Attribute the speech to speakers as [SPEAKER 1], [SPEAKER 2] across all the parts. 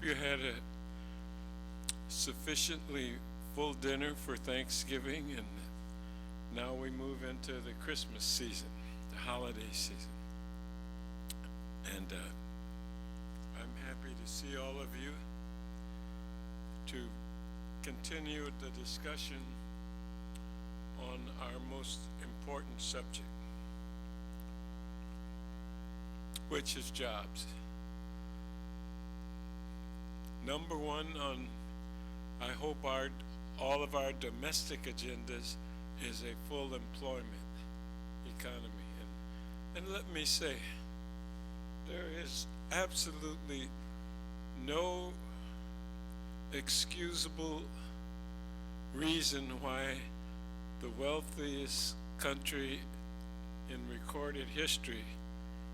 [SPEAKER 1] you had a sufficiently full dinner for Thanksgiving, and now we move into the Christmas season, the holiday season. And I'm happy to see all of you to continue the discussion on our most important subject, which is jobs. Number one on, I hope, all of our domestic agendas is a full employment economy. And let me say, there is absolutely no excusable reason why the wealthiest country in recorded history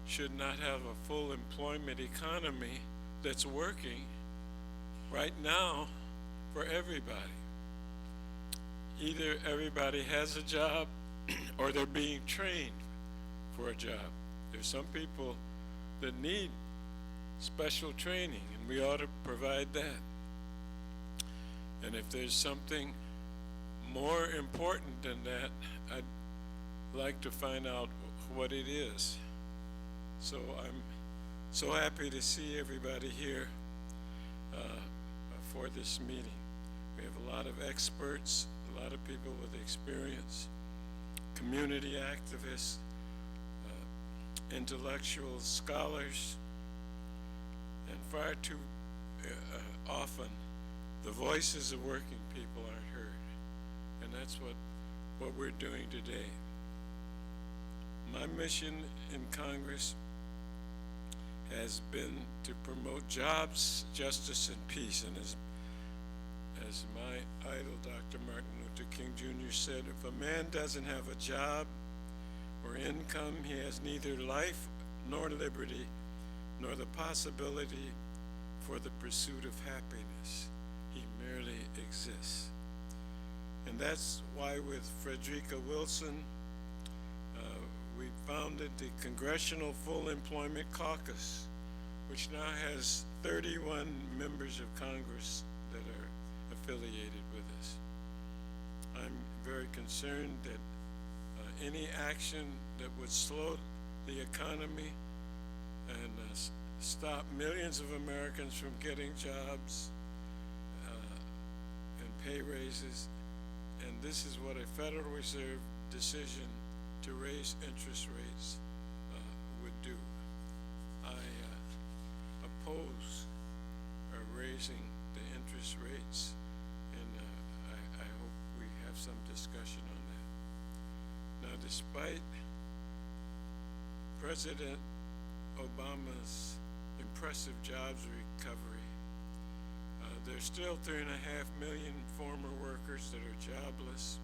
[SPEAKER 1] should not have a full employment economy that's working right now for everybody. Either everybody has a job or they're being trained for a job. There's some people that need special training, and we ought to provide that. And if there's something more important than that, I'd like to find out what it is. So I'm so happy to see everybody here for this meeting. We have a lot of experts, a lot of people with experience, community activists, intellectuals, scholars, and far too often the voices of working people aren't heard. And that's what we're doing today. My mission in Congress has been to promote jobs, justice, and peace. And as my idol, Dr. Martin Luther King Jr. said, if a man doesn't have a job or income, he has neither life nor liberty, nor the possibility for the pursuit of happiness. He merely exists. And that's why with Frederica Wilson, we founded the Congressional Full Employment Caucus, which now has 31 members of Congress that are affiliated with us. I'm very concerned that any action that would slow the economy and stop millions of Americans from getting jobs and pay raises, and this is what a Federal Reserve decision to raise interest rates would do. I oppose raising the interest rates, and I hope we have some discussion on that. Now, despite President Obama's impressive jobs recovery, there's still 3.5 million former workers that are jobless.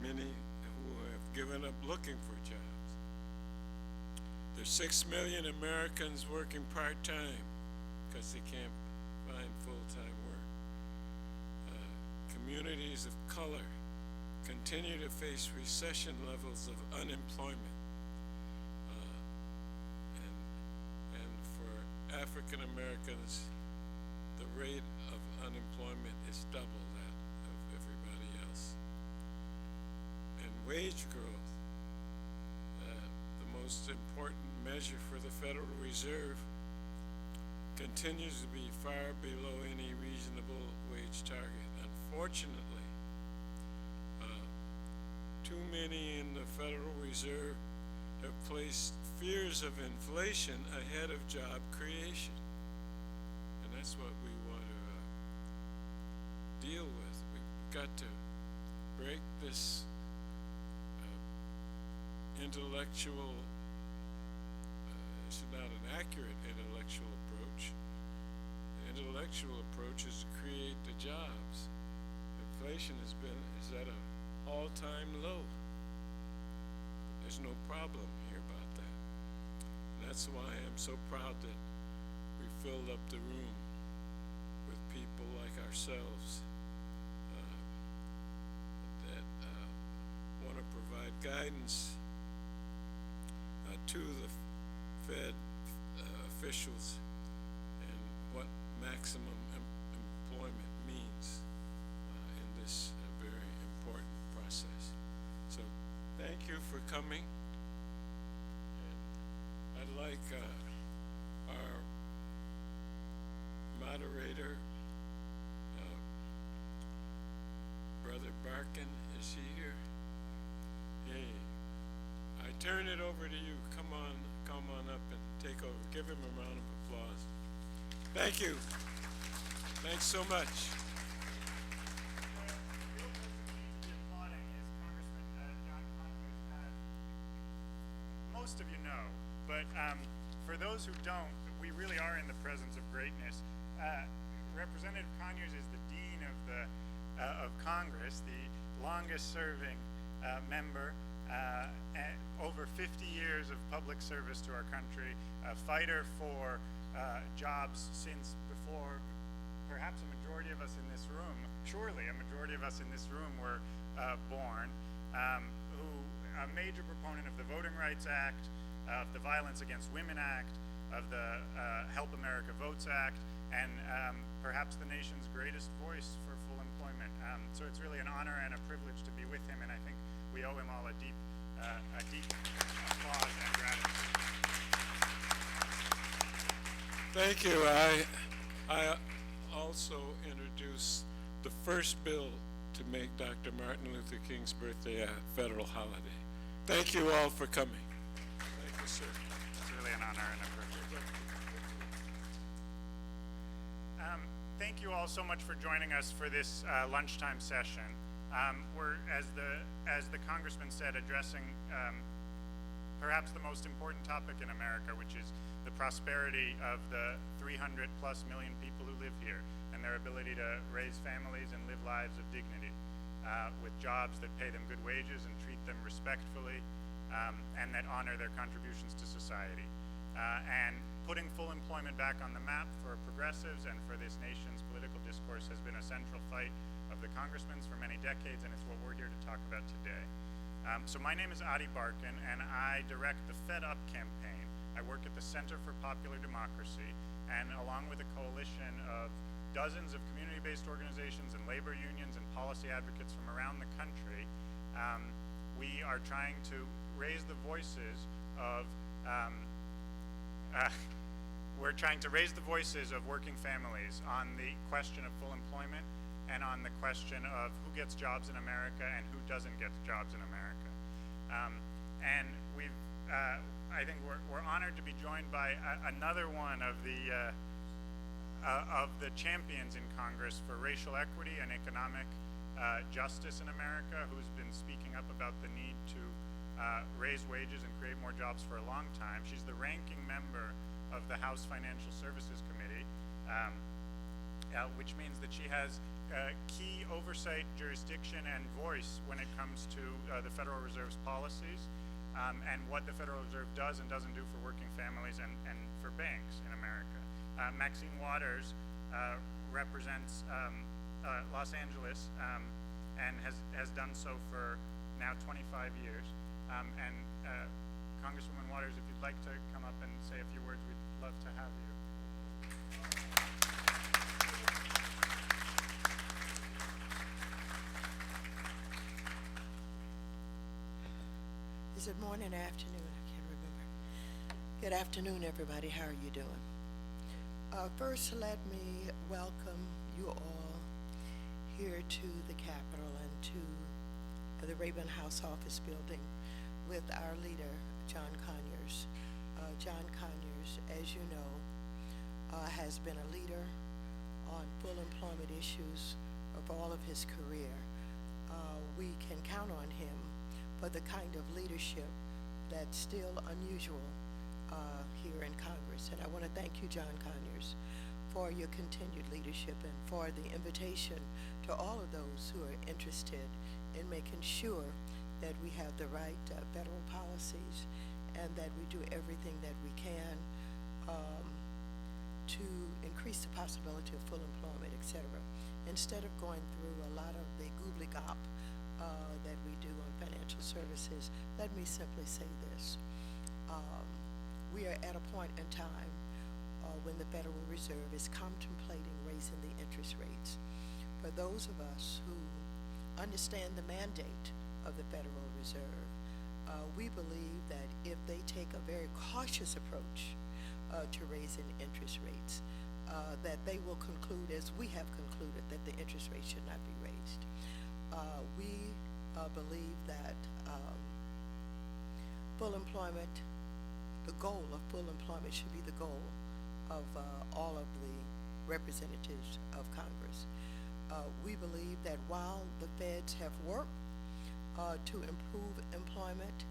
[SPEAKER 1] Many who have given up looking for jobs. There's 6 million Americans working part-time because they can't find full-time work. Communities of color continue to face recession levels of unemployment. And for African Americans, the rate of unemployment is double that of everybody else. And wage growth, the most important measure for the Federal Reserve, continues to be far below any reasonable wage target. Unfortunately, too many in the Federal Reserve have placed fears of inflation ahead of job creation. And that's what we want to deal with. We've got to break this intellectual, it's not an accurate intellectual approach. The intellectual approach is to create the jobs. Inflation is at an all-time low. There's no problem here about that. And that's why I'm so proud that we filled up the room with people like ourselves that want to provide guidance to the Fed officials and what maximum employment means in this very important process. So thank you for coming. And I'd like our moderator, Brother Barkin, is he here? Hey, I turn it over to you. Come on up and take over. Give him a round of applause. Thank you. Thanks so much.
[SPEAKER 2] Most of you know, but for those who don't, we really are in the presence of greatness. Representative Conyers is the Dean of Congress, the longest-serving member, over 50 years of public service to our country, a fighter for jobs since before perhaps a majority of us in this room, surely a majority of us in this room were born, who a major proponent of the Voting Rights Act, of the Violence Against Women Act, of the Help America Votes Act, and perhaps the nation's greatest voice for full employment. So it's really an honor and a privilege to be with him, and I think we owe him all a deep applause and gratitude.
[SPEAKER 1] Thank you. I also introduced the first bill to make Dr. Martin Luther King's birthday a federal holiday. Thank you all for coming. Thank you, sir.
[SPEAKER 2] It's really an honor and a privilege. Thank you all so much for joining us for this lunchtime session. We're, as the Congressman said, addressing perhaps the most important topic in America, which is the prosperity of the 300+ million people who live here and their ability to raise families and live lives of dignity with jobs that pay them good wages and treat them respectfully and that honor their contributions to society. And putting full employment back on the map for progressives and for this nation's political discourse has been a central fight of the congressmen's for many decades, and it's what we're here to talk about today. So my name is Adi Barkin, and I direct the Fed Up campaign. I work at the Center for Popular Democracy, and along with a coalition of dozens of community-based organizations and labor unions and policy advocates from around the country, we are trying to raise the voices of working families on the question of full employment and on the question of who gets jobs in America and who doesn't get jobs in America. And I think we're honored to be joined by another one of the champions in Congress for racial equity and economic justice in America, who's been speaking up about the need to raise wages and create more jobs for a long time. She's the ranking member of the House Financial Services Committee, which means that she has key oversight, jurisdiction, and voice when it comes to the Federal Reserve's policies and what the Federal Reserve does and doesn't do for working families and for banks in America. Maxine Waters represents Los Angeles and has done so for now 25 years. Congresswoman Waters, if you'd like to come up and say a few words, we'd love to have you.
[SPEAKER 3] Is it morning or afternoon? I can't remember. Good afternoon, everybody. How are you doing? First, let me welcome you all here to the Capitol and to the Raven House office building with our leader, John Conyers. John Conyers, as you know, has been a leader on full employment issues of all of his career. We can count on him for the kind of leadership that's still unusual here in Congress. And I want to thank you, John Conyers, for your continued leadership and for the invitation to all of those who are interested in making sure that we have the right federal policies and that we do everything that we can to increase the possibility of full employment, etc. Instead of going through a lot of the gobbly-gop that we do on financial services, let me simply say this. We are at a point in time when the Federal Reserve is contemplating raising the interest rates. For those of us who understand the mandate of the Federal Reserve, we believe that if they take a very cautious approach to raising interest rates, that they will conclude, as we have concluded, that the interest rate should not be raised. We believe that full employment, the goal of full employment should be the goal of all of the representatives of Congress. We believe that while the feds have worked to improve employment,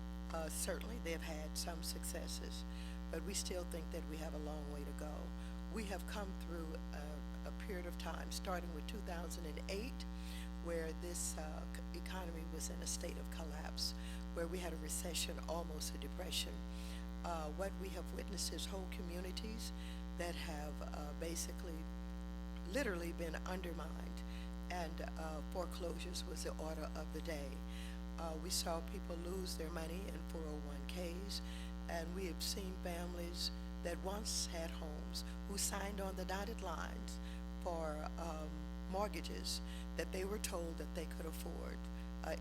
[SPEAKER 3] certainly they've had some successes, but we still think that we have a long way to go. We have come through a period of time, starting with 2008, where this economy was in a state of collapse, where we had a recession, almost a depression. What we have witnessed is whole communities that have basically literally been undermined, and foreclosures was the order of the day. We saw people lose their money in 401ks, and we have seen families that once had homes who signed on the dotted lines for mortgages that they were told that they could afford,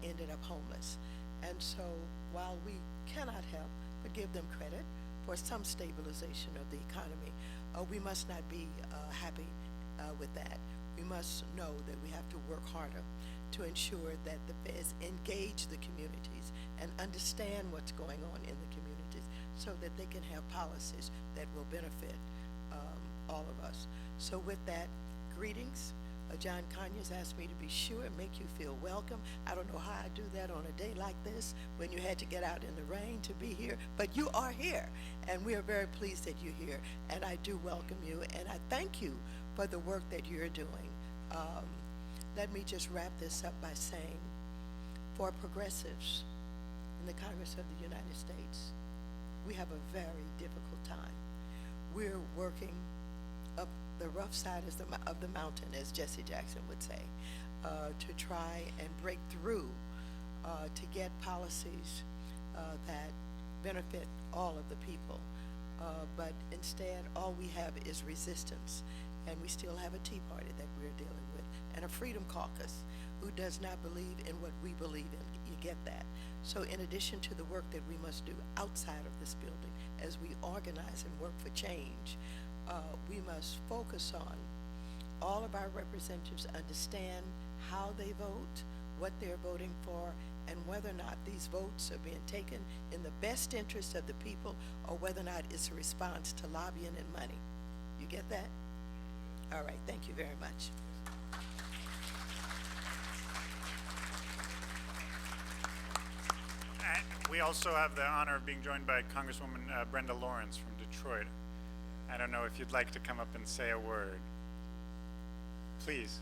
[SPEAKER 3] ended up homeless. And so while we cannot help but give them credit for some stabilization of the economy, we must not be happy with that. We must know that we have to work harder to ensure that the feds engage the communities and understand what's going on in the communities so that they can have policies that will benefit all of us. So with that, greetings. John Conyers asked me to be sure and make you feel welcome. I don't know how I do that on a day like this when you had to get out in the rain to be here, but you are here, and we are very pleased that you're here, and I do welcome you, and I thank you for the work that you're doing. Let me just wrap this up by saying, for progressives in the Congress of the United States, we have a very difficult time. We're working up the rough side of the mountain, as Jesse Jackson would say, to try and break through, to get policies that benefit all of the people. But instead, all we have is resistance, and we still have a Tea Party that we're dealing with, and a Freedom Caucus who does not believe in what we believe in. You get that? So in addition to the work that we must do outside of this building, as we organize and work for change, we must focus on all of our representatives understand how they vote, what they're voting for, and whether or not these votes are being taken in the best interest of the people, or whether or not it's a response to lobbying and money. You get that? All right, thank you very much.
[SPEAKER 2] We also have the honor of being joined by Congresswoman Brenda Lawrence from Detroit. I don't know if you'd like to come up and say a word. Please.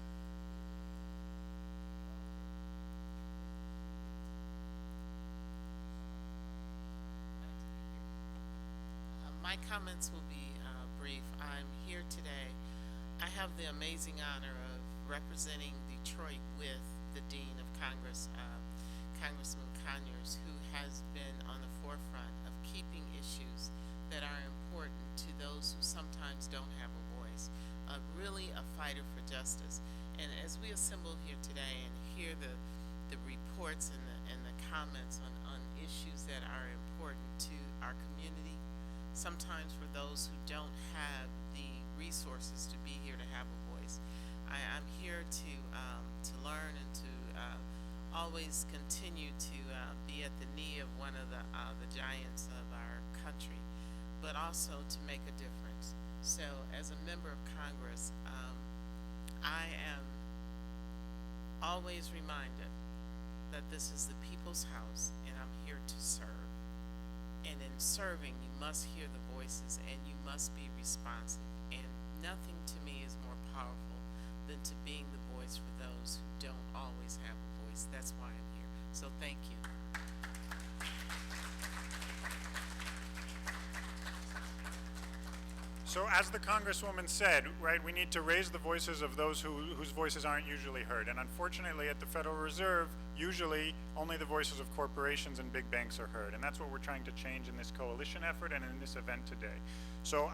[SPEAKER 4] My comments will be brief. I'm here today. I have the amazing honor of representing Detroit with the Dean of Congress, Congressman Conyers, who has been on the forefront of keeping issues that are important to those who sometimes don't have a voice, really a fighter for justice. And as we assemble here today and hear the reports and the comments on issues that are important to our community, sometimes for those who don't have the resources to be here to have a voice, I'm here to learn and to always continue to be at the knee of one of the giants of our country, but also to make a difference. So as a member of Congress, I am always reminded that this is the people's house and I'm here to serve. And in serving, you must hear the voices and you must be responsive. And nothing to me is more powerful than to being the voice for those who don't always have a voice. That's why I'm here. So thank you.
[SPEAKER 2] So as the Congresswoman said, right, we need to raise the voices of those whose voices aren't usually heard. And unfortunately at the Federal Reserve, usually only the voices of corporations and big banks are heard, and that's what we're trying to change in this coalition effort and in this event today. So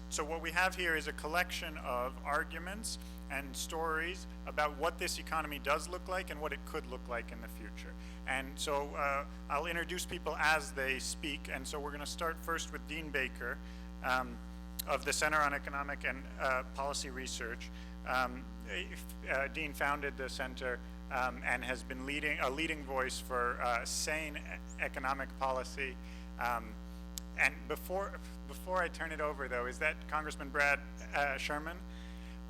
[SPEAKER 2] so what we have here is a collection of arguments and stories about what this economy does look like and what it could look like in the future. And so I'll introduce people as they speak, and so we're gonna start first with Dean Baker of the Center on Economic and Policy Research. Dean founded the center and has been a leading voice for sane economic policy. And before I turn it over, though, is that Congressman Brad Sherman?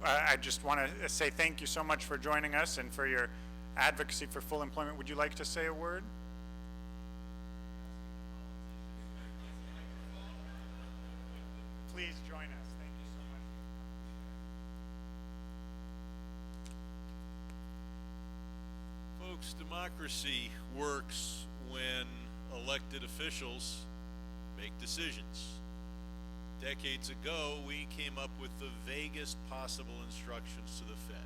[SPEAKER 2] I just want to say thank you so much for joining us and for your advocacy for full employment. Would you like to say a word? Please join us. Thank you so much.
[SPEAKER 5] Folks, democracy works when elected officials make decisions. Decades ago, we came up with the vaguest possible instructions to the Fed.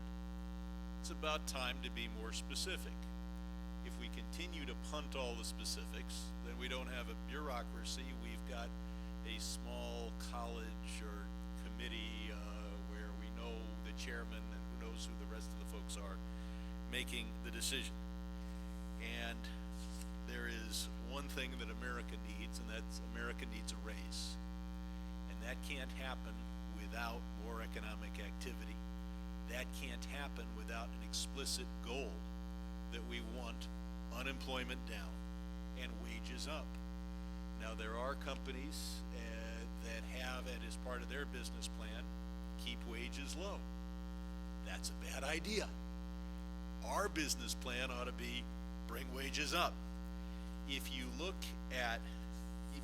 [SPEAKER 5] It's about time to be more specific. If we continue to punt all the specifics, then we don't have a bureaucracy. We've got a small college or committee where we know the chairman and who knows who the rest of the folks are making the decision. And there is one thing that America needs, and that's America needs a raise. And that can't happen without more economic activity. That can't happen without an explicit goal that we want unemployment down and wages up. Now, there are companies that have it as part of their business plan, keep wages low. That's a bad idea. Our business plan ought to be bring wages up. If you look at,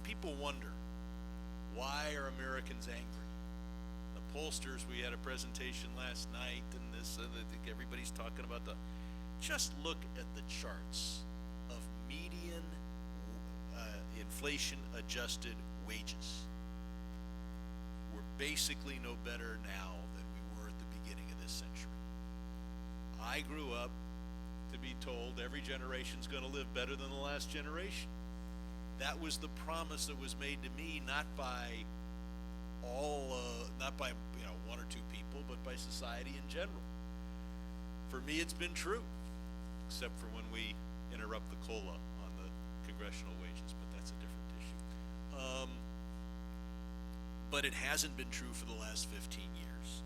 [SPEAKER 5] people wonder, why are Americans angry? The pollsters, we had a presentation last night, and everybody's talking about just look at the charts of median inflation adjusted wages. We're basically no better now than we were at the beginning of this century. I grew up to be told every generation's going to live better than the last generation. That was the promise that was made to me, not by one or two people, but by society in general. For me, it's been true, except for when we interrupt the COLA on the congressional wages, but that's a different issue. But it hasn't been true for the last 15 years.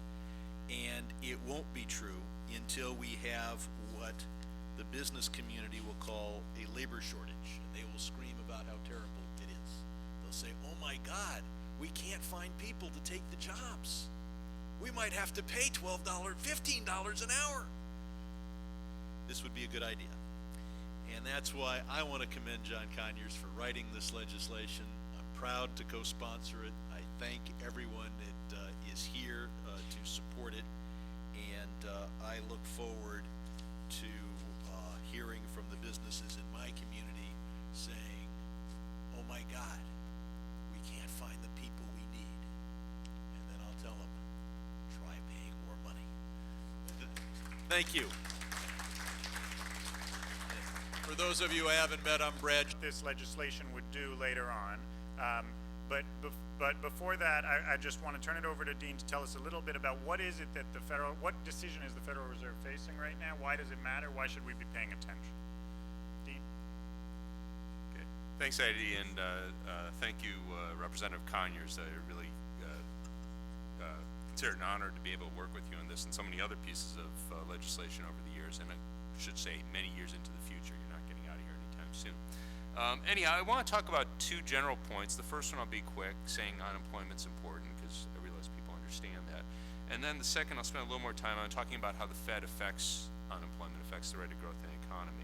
[SPEAKER 5] And it won't be true until we have what the business community will call a labor shortage. And they will scream about how terrible it is. They'll say, oh my God, we can't find people to take the jobs. We might have to pay $12, $15 an hour. This would be a good idea. And that's why I want to commend John Conyers for writing this legislation. I'm proud to co-sponsor it. I thank everyone that is here to support it. And I look forward to hearing from the businesses in my community saying, oh my God, we can't find the people we need. And then I'll tell them, try paying more money. Thank you. For those of you I haven't met, I'm Brad.
[SPEAKER 2] This legislation would do later on. But before that, I just want to turn it over to Dean to tell us a little bit about what is it that what decision is the Federal Reserve facing right now? Why does it matter? Why should we be paying attention? Dean?
[SPEAKER 6] Okay. Thanks, Eddie, and thank you, Representative Conyers. I really consider it an honor to be able to work with you on this and so many other pieces of legislation over the years, and I should say many years into the future. You're not getting out of here anytime soon. Anyhow, I want to talk about two general points. The first one I'll be quick, saying unemployment's important, because I realize people understand that. And then the second, I'll spend a little more time on talking about how the Fed affects unemployment, affects the rate of growth in the economy.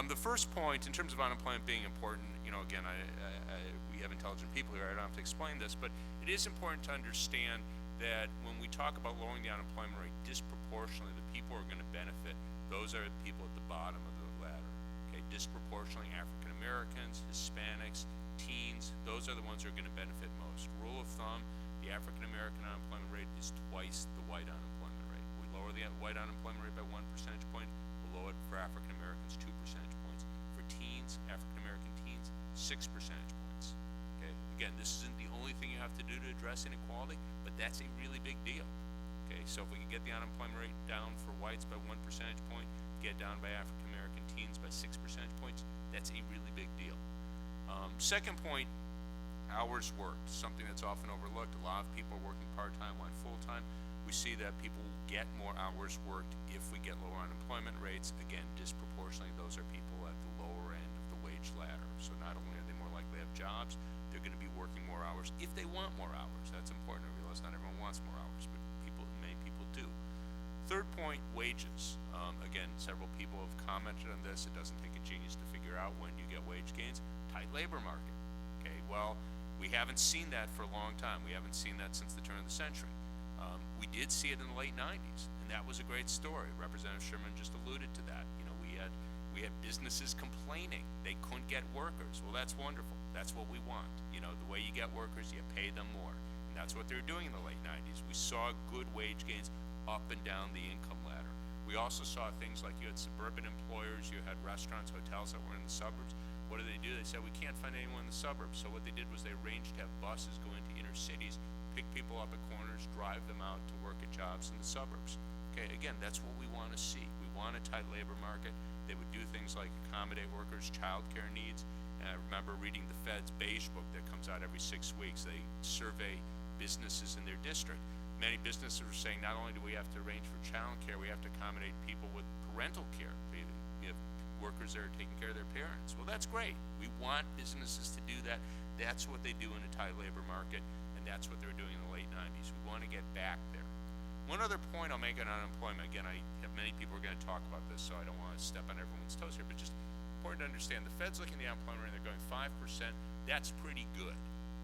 [SPEAKER 6] The first point, in terms of unemployment being important, again, we have intelligent people here, I don't have to explain this, but it is important to understand that when we talk about lowering the unemployment rate, disproportionately the people who are going to benefit, those are the people at the bottom of the ladder. Okay, disproportionately African Americans, Hispanics, teens, those are the ones who are going to benefit most. Rule of thumb, the African American unemployment rate is twice the white unemployment rate. We lower the white unemployment rate by 1 percentage point, below it for African Americans, 2 percentage points. For teens, African American teens, 6 percentage points. Okay, again, this isn't the only thing you have to do to address inequality, but that's a really big deal. Okay, so if we can get the unemployment rate down for whites by 1 percentage point, get down by African American teens by 6 percentage points, that's a really big deal. Second point, hours worked, something that's often overlooked. A lot of people are working part-time, one full-time. We see that people get more hours worked if we get lower unemployment rates. Again, disproportionately, those are people at the lower end of the wage ladder. So not only are they more likely to have jobs, they're going to be working more hours if they want more hours. That's important to realize. Not everyone wants more hours, but many people do. Third point, wages. Again, several people have commented on this. It doesn't take a genius to figure out when you get wage gains. Tight labor market. Okay, well, we haven't seen that for a long time. We haven't seen that since the turn of the century. We did see it in the late 90s, and that was a great story. Representative Sherman just alluded to that. You know, we had businesses complaining they couldn't get workers. Well, that's wonderful. That's what we want. You know, the way you get workers, you pay them more. And that's what they were doing in the late 90s. We saw good wage gains up and down the income ladder. We also saw things like you had suburban employers, you had restaurants, hotels that were in the suburbs. What did they do? They said, we can't find anyone in the suburbs. So what they did was they arranged to have buses go into inner cities, pick people up at corners, drive them out to work at jobs in the suburbs. Okay, again, that's what we want to see. We want a tight labor market. They would do things like accommodate workers' childcare needs. And I remember reading the Fed's beige book that comes out every 6 weeks. They survey businesses in their district. Many businesses are saying not only do we have to arrange for child care, we have to accommodate people with parental care. We have workers that are taking care of their parents. Well, that's great. We want businesses to do that. That's what they do in a tight labor market, and that's what they were doing in the late 90s. We want to get back there. One other point I'll make on unemployment, again, I have many people are going to talk about this, so I don't want to step on everyone's toes here, but just important to understand, the Fed's looking at the unemployment rate, they're going 5%. That's pretty good.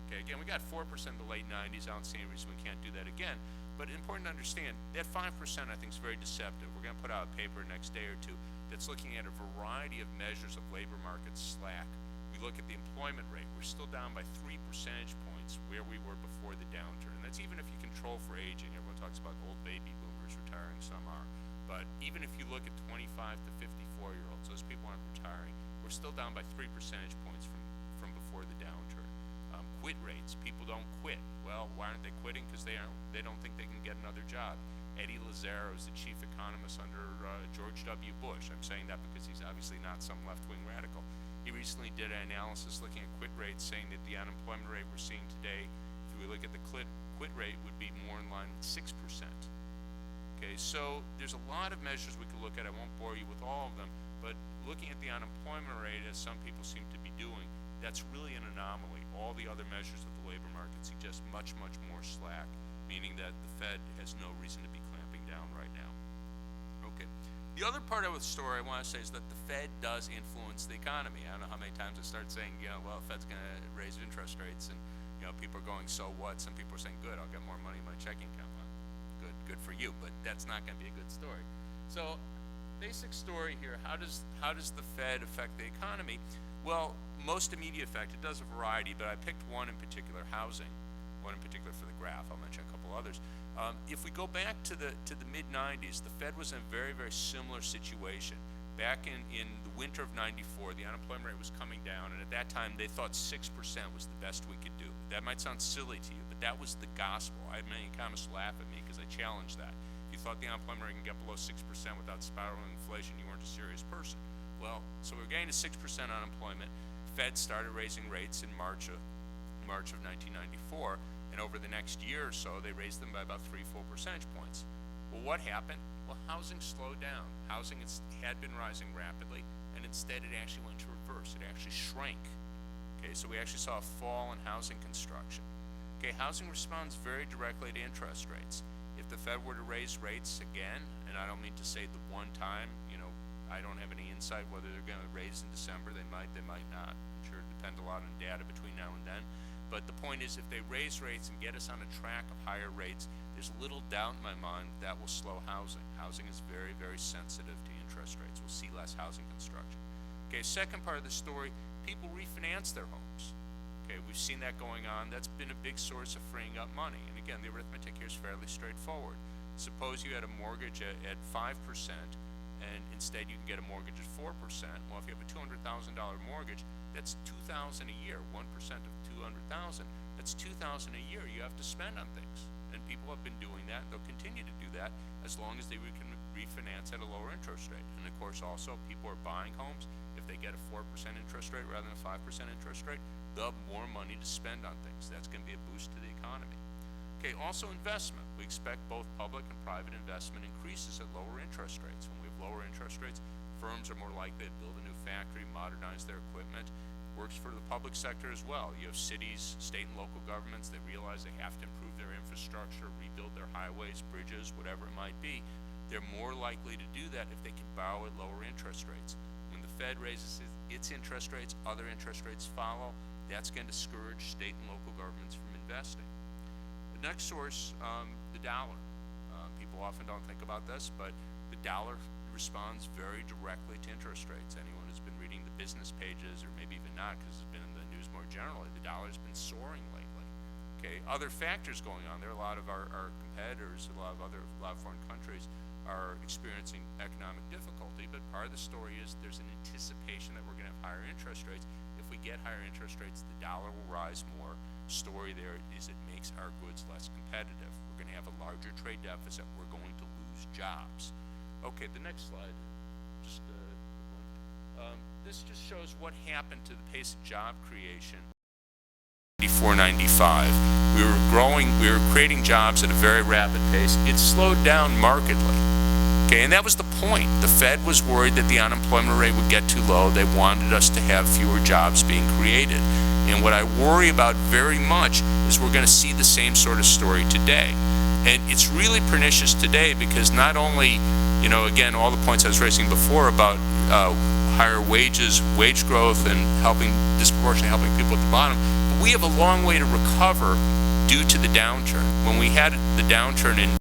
[SPEAKER 6] Okay, again, we got 4% in the late 90s. I don't see any reason we can't do that again. But important to understand, that 5% I think is very deceptive. We're going to put out a paper next day or two that's looking at a variety of measures of labor market slack. We look at the employment rate. We're still down by 3 percentage points where we were before the downturn. And that's even if you control for aging. Everyone talks about old baby boomers retiring, some are. But even if you look at 25 to 54-year-olds, those people aren't retiring. We're still down by 3 percentage points from before the downturn. Quit rates. People don't quit. Well, why aren't they quitting? Because they don't think they can get another job. Eddie Lazaro is the chief economist under George W. Bush. I'm saying that because he's obviously not some left-wing radical. He recently did an analysis looking at quit rates, saying that the unemployment rate we're seeing today, if we look at the quit rate, would be more in line with 6%. Okay, so there's a lot of measures we could look at. I won't bore you with all of them, but looking at the unemployment rate, as some people seem to be doing, that's really an anomaly. All the other measures of the labor market suggest much, much more slack, meaning that the Fed has no reason to be clamping down right now. Okay. The other part of the story I want to say is that the Fed does influence the economy. I don't know how many times I start saying, well, the Fed's going to raise interest rates, and people are going, so what? Some people are saying, good, I'll get more money in my checking account. Well, good for you, but that's not going to be a good story. So, basic story here: how does the Fed affect the economy? Well, most immediate effect, it does a variety, but I picked one in particular, housing. One in particular for the graph. I'll mention a couple others. If we go back to the mid-90s, the Fed was in a very, very similar situation. Back in the winter of '94, the unemployment rate was coming down, and at that time they thought 6% was the best we could do. That might sound silly to you, but that was the gospel. I had many economists laugh at me because I challenged that. If you thought the unemployment rate can get below 6% without spiraling inflation, you weren't a serious person. Well, so we're getting to 6% unemployment. Fed started raising rates in March of 1994, and over the next year or so, they raised them by about 3 full percentage points. Well, what happened? Well, housing slowed down. Housing had been rising rapidly, and instead it actually went to reverse. It actually shrank. Okay, so we actually saw a fall in housing construction. Okay, housing responds very directly to interest rates. If the Fed were to raise rates again, and I don't mean to say the one time, I don't have any insight whether they're going to raise in December. They might not. I'm sure it depends a lot on data between now and then. But the point is, if they raise rates and get us on a track of higher rates, there's little doubt in my mind that will slow housing. Housing is very, very sensitive to interest rates. We'll see less housing construction. Okay, second part of the story, people refinance their homes. Okay, we've seen that going on. That's been a big source of freeing up money. And again, the arithmetic here is fairly straightforward. Suppose you had a mortgage at 5%, and instead you can get a mortgage at 4%. Well, if you have a $200,000 mortgage, that's $2,000 a year. 1% of 200,000, that's $2,000 a year you have to spend on things. And people have been doing that. They'll continue to do that as long as they can refinance at a lower interest rate. And of course, also people are buying homes. If they get a 4% interest rate rather than a 5% interest rate, they'll have more money to spend on things. That's going to be a boost to the economy. Okay, also investment. We expect both public and private investment increases at lower interest rates. When we have lower interest rates, firms are more likely to build a new factory, modernize their equipment. Works for the public sector as well. You have cities, state and local governments that realize they have to improve their infrastructure, rebuild their highways, bridges, whatever it might be. They're more likely to do that if they can borrow at lower interest rates. When the Fed raises its interest rates, other interest rates follow. That's going to discourage state and local governments from investing. The next source, the dollar. People often don't think about this, but the dollar responds very directly to interest rates. Anyone who's been reading the business pages, or maybe even not because it's been in the news more generally, the dollar's been soaring lately. Okay, other factors going on there. A lot of our competitors, a lot of foreign countries are experiencing economic difficulty, but part of the story is there's an anticipation that we're going to have higher interest rates. If we get higher interest rates, the dollar will rise more. Story there is it makes our goods less competitive. We're going to have a larger trade deficit. We're going to lose jobs. Okay, the next slide. This just shows what happened to the pace of job creation. 94-95. We were creating jobs at a very rapid pace. It slowed down markedly. Okay, and that was the point. The Fed was worried that the unemployment rate would get too low. They wanted us to have fewer jobs being created. And what I worry about very much is we're going to see the same sort of story today. And it's really pernicious today because not only, again, all the points I was raising before about higher wages, wage growth, and disproportionately helping people at the bottom, but we have a long way to recover due to the downturn. When we had the downturn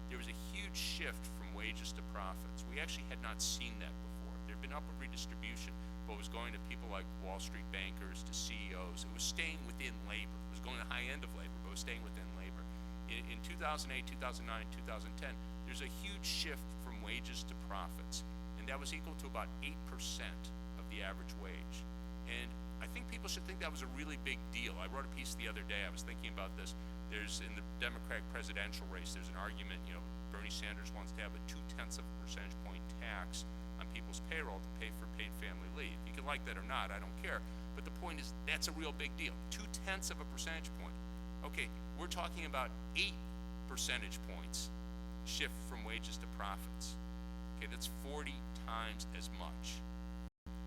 [SPEAKER 6] there was a huge shift from wages to profits. We actually had not seen that before. There had been upward redistribution, but it was going to people like Wall Street bankers, to CEOs. It was staying within labor. It was going to the high end of labor, but it was staying within labor. In 2008, 2009, 2010, there's a huge shift from wages to profits, and that was equal to about 8% of the average wage. And I think people should think that was a really big deal. I wrote a piece the other day. I was thinking about this. There's, in the Democratic presidential race, there's an argument, Bernie Sanders wants to have a 0.2 percentage point tax on people's payroll to pay for paid family leave. You can like that or not, I don't care. But the point is, that's a real big deal. 0.2 percentage point. Okay, we're talking about 8 percentage points shift from wages to profits. Okay, that's 40 times as much.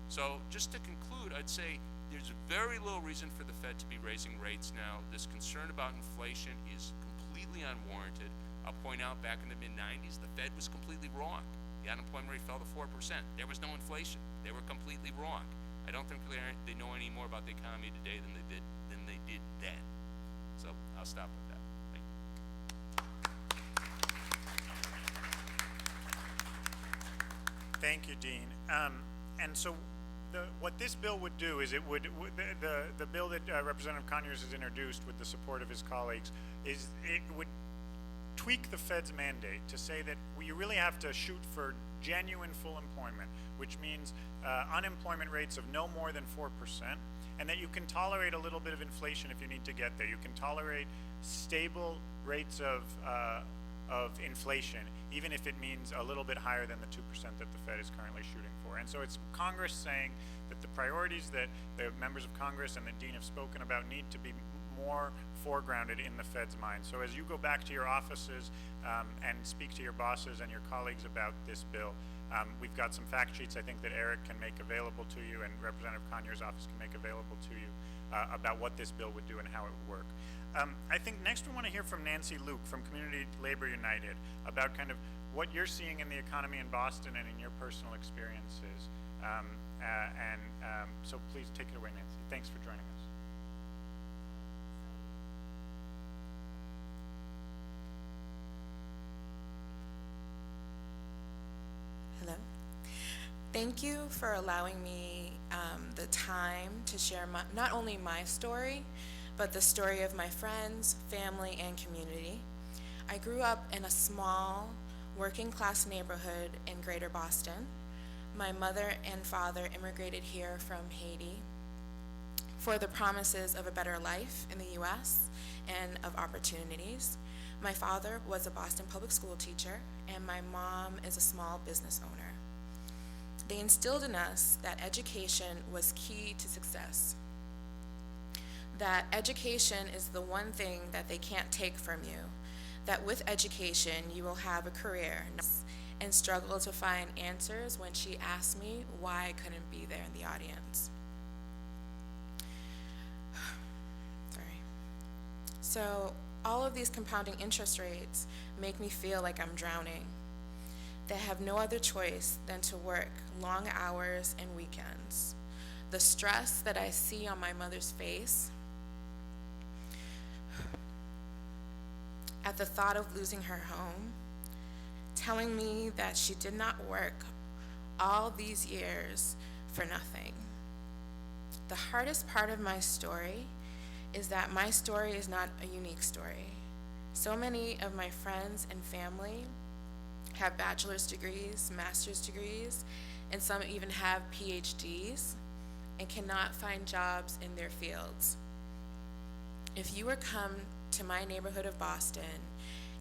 [SPEAKER 6] So just to conclude, I'd say there's very little reason for the Fed to be raising rates now. This concern about inflation is completely unwarranted. I'll point out back in the mid-90s, the Fed was completely wrong. The unemployment rate fell to 4%. There was no inflation. They were completely wrong. I don't think they know any more about the economy today than they did then. So I'll stop with that. Thank you.
[SPEAKER 2] Thank you, Dean. And so what this bill would do is the bill that Representative Conyers has introduced with the support of his colleagues is it would tweak the Fed's mandate to say that we really have to shoot for genuine full employment, which means unemployment rates of no more than 4%, and that you can tolerate a little bit of inflation if you need to get there. You can tolerate stable rates of inflation, even if it means a little bit higher than the 2% that the Fed is currently shooting for. And so it's Congress saying that the priorities that the members of Congress and the Dean have spoken about need to be more foregrounded in the Fed's mind. So as you go back to your offices and speak to your bosses and your colleagues about this bill, we've got some fact sheets I think that Eric can make available to you and Representative Conyers' office can make available to you about what this bill would do and how it would work. I think next we want to hear from Nancy Luke from Community Labor United about kind of what you're seeing in the economy in Boston and in your personal experiences. So please take it away, Nancy. Thanks for joining us.
[SPEAKER 7] Hello. Thank you for allowing me the time to share not only my story, but the story of my friends, family, and community. I grew up in a small, working class neighborhood in Greater Boston. My mother and father immigrated here from Haiti for the promises of a better life in the U.S. and of opportunities. My father was a Boston public school teacher, and my mom is a small business owner. They instilled in us that education was key to success, that education is the one thing that they can't take from you, that with education you will have a career, and struggle to find answers when she asked me why I couldn't be there in the audience. Sorry. So all of these compounding interest rates make me feel like I'm drowning. They have no other choice than to work long hours and weekends. The stress that I see on my mother's face at the thought of losing her home, telling me that she did not work all these years for nothing. The hardest part of my story is that my story is not a unique story. So many of my friends and family have bachelor's degrees, master's degrees, and some even have PhDs and cannot find jobs in their fields. If you were come to my neighborhood of Boston,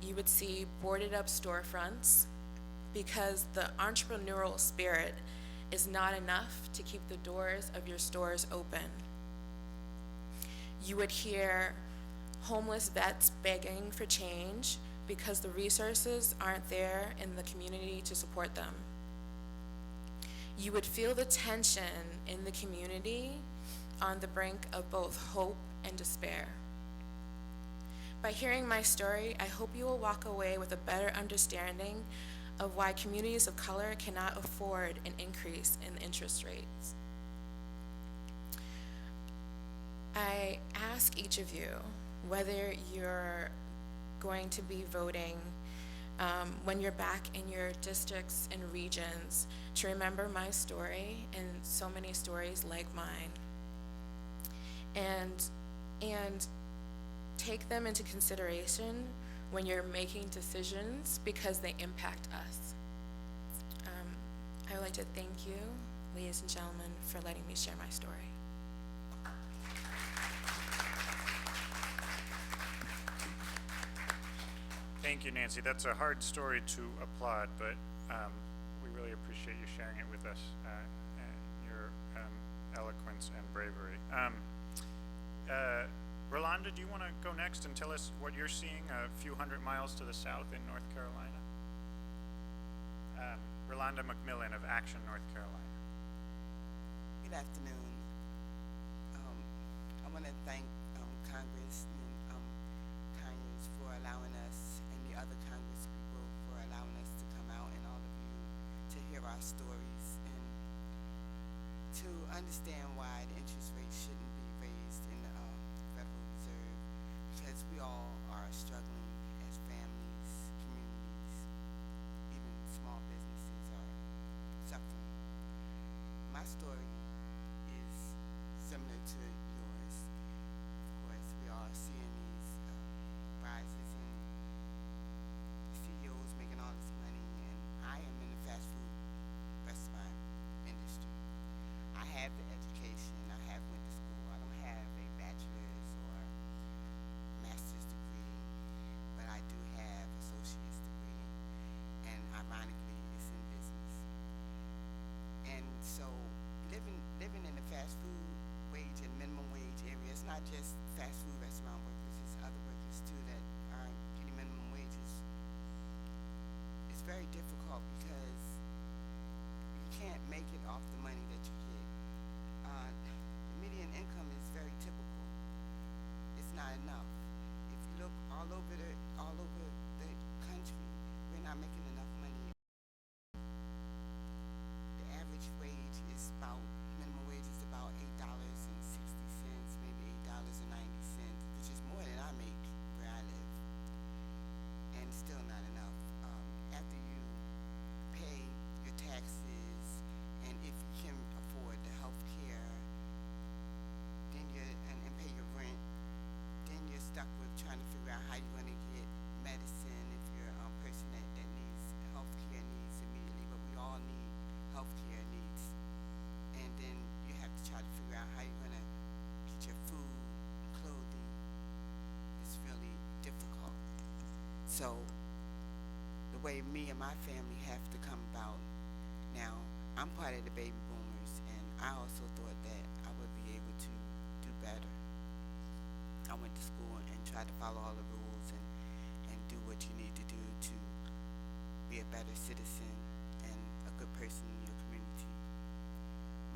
[SPEAKER 7] you would see boarded up storefronts because the entrepreneurial spirit is not enough to keep the doors of your stores open. You would hear homeless vets begging for change because the resources aren't there in the community to support them. You would feel the tension in the community on the brink of both hope and despair. By hearing my story, I hope you will walk away with a better understanding of why communities of color cannot afford an increase in interest rates. I ask each of you whether you're going to be voting when you're back in your districts and regions to remember my story and so many stories like mine, and take them into consideration when you're making decisions because they impact us. I would like to thank you, ladies and gentlemen, for letting me share my story.
[SPEAKER 2] Thank you, Nancy. That's a hard story to applaud, but we really appreciate you sharing it with us, and your eloquence and bravery. Rolanda, do you want to go next and tell us what you're seeing a few hundred miles to the south in North Carolina? Rolanda McMillan of Action, North Carolina.
[SPEAKER 8] Good afternoon. I want to thank Congressman Conyers for allowing us, and the other Congress people for allowing us to come out, and all of you to hear our stories and to understand why the interest rate shouldn't be raised in the Federal Reserve, because we all are struggling as families, communities, even small businesses are suffering. My story is similar to yours. Of course, we are seeing these rises in CEOs making all this money, and I am in the fast food restaurant industry. I have the education, I have went to school. I don't have a bachelor's or master's degree, but I do have associate's degree, and ironically, it's in business. And so living in the fast food wage and minimum wage area, it's not just fast food restaurant workers, it's other workers too that are getting minimum wages. It's very difficult because you can't make it off the money that you get. The median income is very typical. It's not enough. If you look all over the country, we're not making enough money. The average wage is about, minimum wage is about $8.60, maybe $8.90, which is more than I make where I live, and still not enough. After you pay your taxes, and if you can afford the health care, then and pay your rent, then you're stuck with trying to figure out how you're going to get medicine if you're a person that needs So the way me and my family have to come about now, I'm part of the baby boomers, and I also thought that I would be able to do better. I went to school and tried to follow all the rules and do what you need to do to be a better citizen and a good person in your community.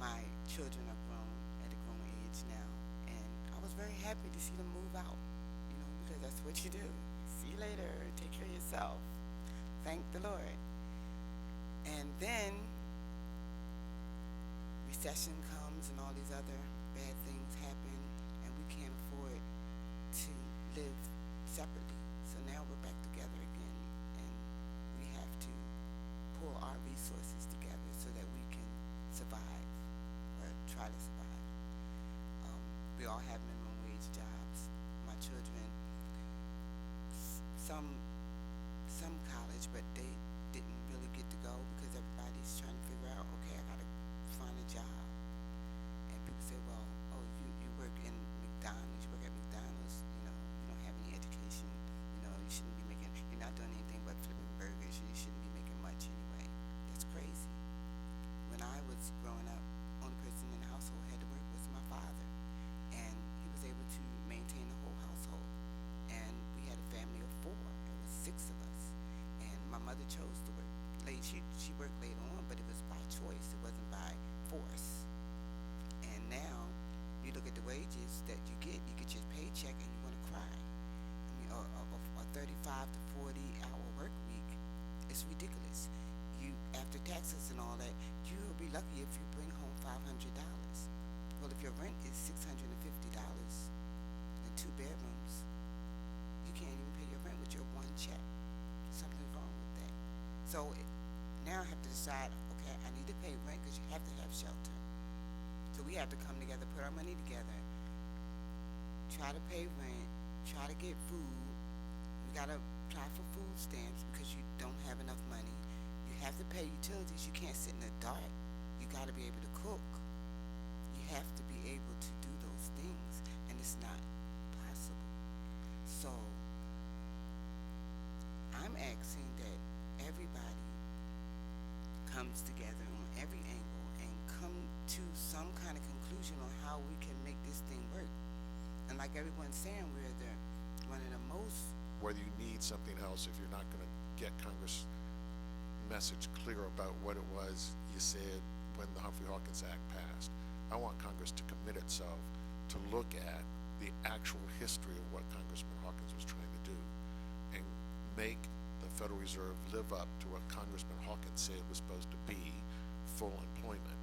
[SPEAKER 8] My children are grown at a grown age now, and I was very happy to see them move out, you know, because that's what you do. See you later, take care of yourself. Thank the Lord. And then recession comes and all these other bad things happen, and we can't afford to live separately. So now we're back together again, and we have to pull our resources together so that we can survive, or try to survive. We all have minimum wage jobs. My children, some college, but they didn't really get to go because everybody's trying to figure out, okay, I gotta find a job. And people say, well, oh, you work in McDonald's, you work at McDonald's, you know, you don't have any education, you know, you shouldn't be making, you're not doing anything but flipping burgers, you shouldn't be making much anyway. That's crazy. When I was growing up, only person in the household who had to work was my father, and he was able to maintain the whole household. And we had a family of 4. It was 6 of us, and my mother chose to work late. She worked late on, but it was by choice. It wasn't by force. And now you look at the wages that you get your paycheck, and you want to cry. I mean, a 35 to 40 hour work week is ridiculous. You, after taxes and all that, you'll be lucky if you bring home $500. Well, if your rent is $650 and 2 bedrooms, you can't even pay your rent with your 1 check. Something's wrong with that. So now I have to decide, okay, I need to pay rent because you have to have shelter. So we have to come together, put our money together, try to pay rent, try to get food. We gotta apply for food stamps because you don't have enough money. You have to pay utilities. You can't sit in the dark. You gotta be able to cook. You have to be able to do those things, and it's not possible. So I'm asking that everybody comes together on every angle and come to some kind of conclusion on how we can make this thing work. And like everyone's saying, we're one of the most.
[SPEAKER 9] Whether you need something else, if you're not going to get Congress message clear about what it was you said when the Humphrey-Hawkins Act passed, I want Congress to commit itself to look at the actual history of what Congressman Hawkins was trying to do and make the Federal Reserve live up to what Congressman Hawkins said was supposed to be full employment.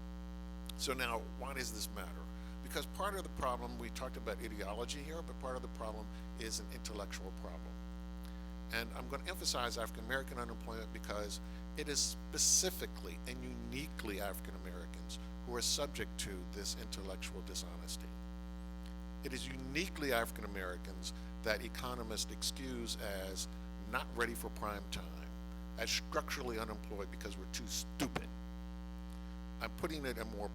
[SPEAKER 9] So now, why does this matter? Because part of the problem, we talked about ideology here, but part of the problem is an intellectual problem. And I'm going to emphasize African American unemployment because it is specifically and uniquely African Americans who are subject to this intellectual dishonesty. It is uniquely African Americans that economists excuse as not ready for prime time, as structurally unemployed because we're too stupid. I'm putting it in more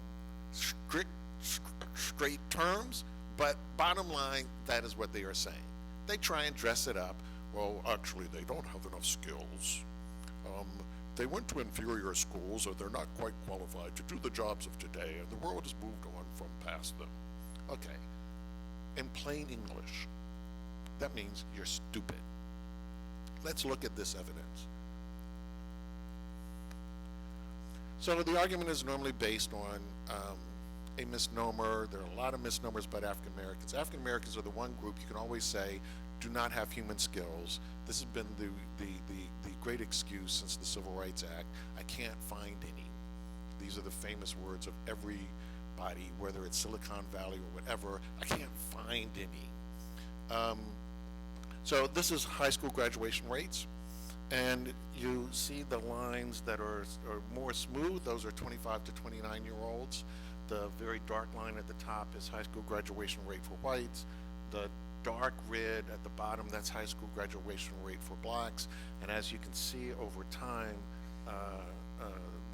[SPEAKER 9] straight terms, but bottom line, that is what they are saying. They try and dress it up. Well, actually, they don't have enough skills. They went to inferior schools, or they're not quite qualified to do the jobs of today, and the world has moved on from past them. Okay, in plain English, that means you're stupid. Let's look at this evidence. So the argument is normally based on a misnomer. There are a lot of misnomers about African Americans. African Americans are the one group you can always say do not have human skills. This has been the great excuse since the Civil Rights Act. I can't find any. These are the famous words of everybody, whether it's Silicon Valley or whatever. I can't find any. So this is high school graduation rates, and you see the lines that are more smooth. Those are 25 to 29-year-olds. The very dark line at the top is high school graduation rate for whites. The dark red at the bottom, that's high school graduation rate for blacks. And as you can see over time,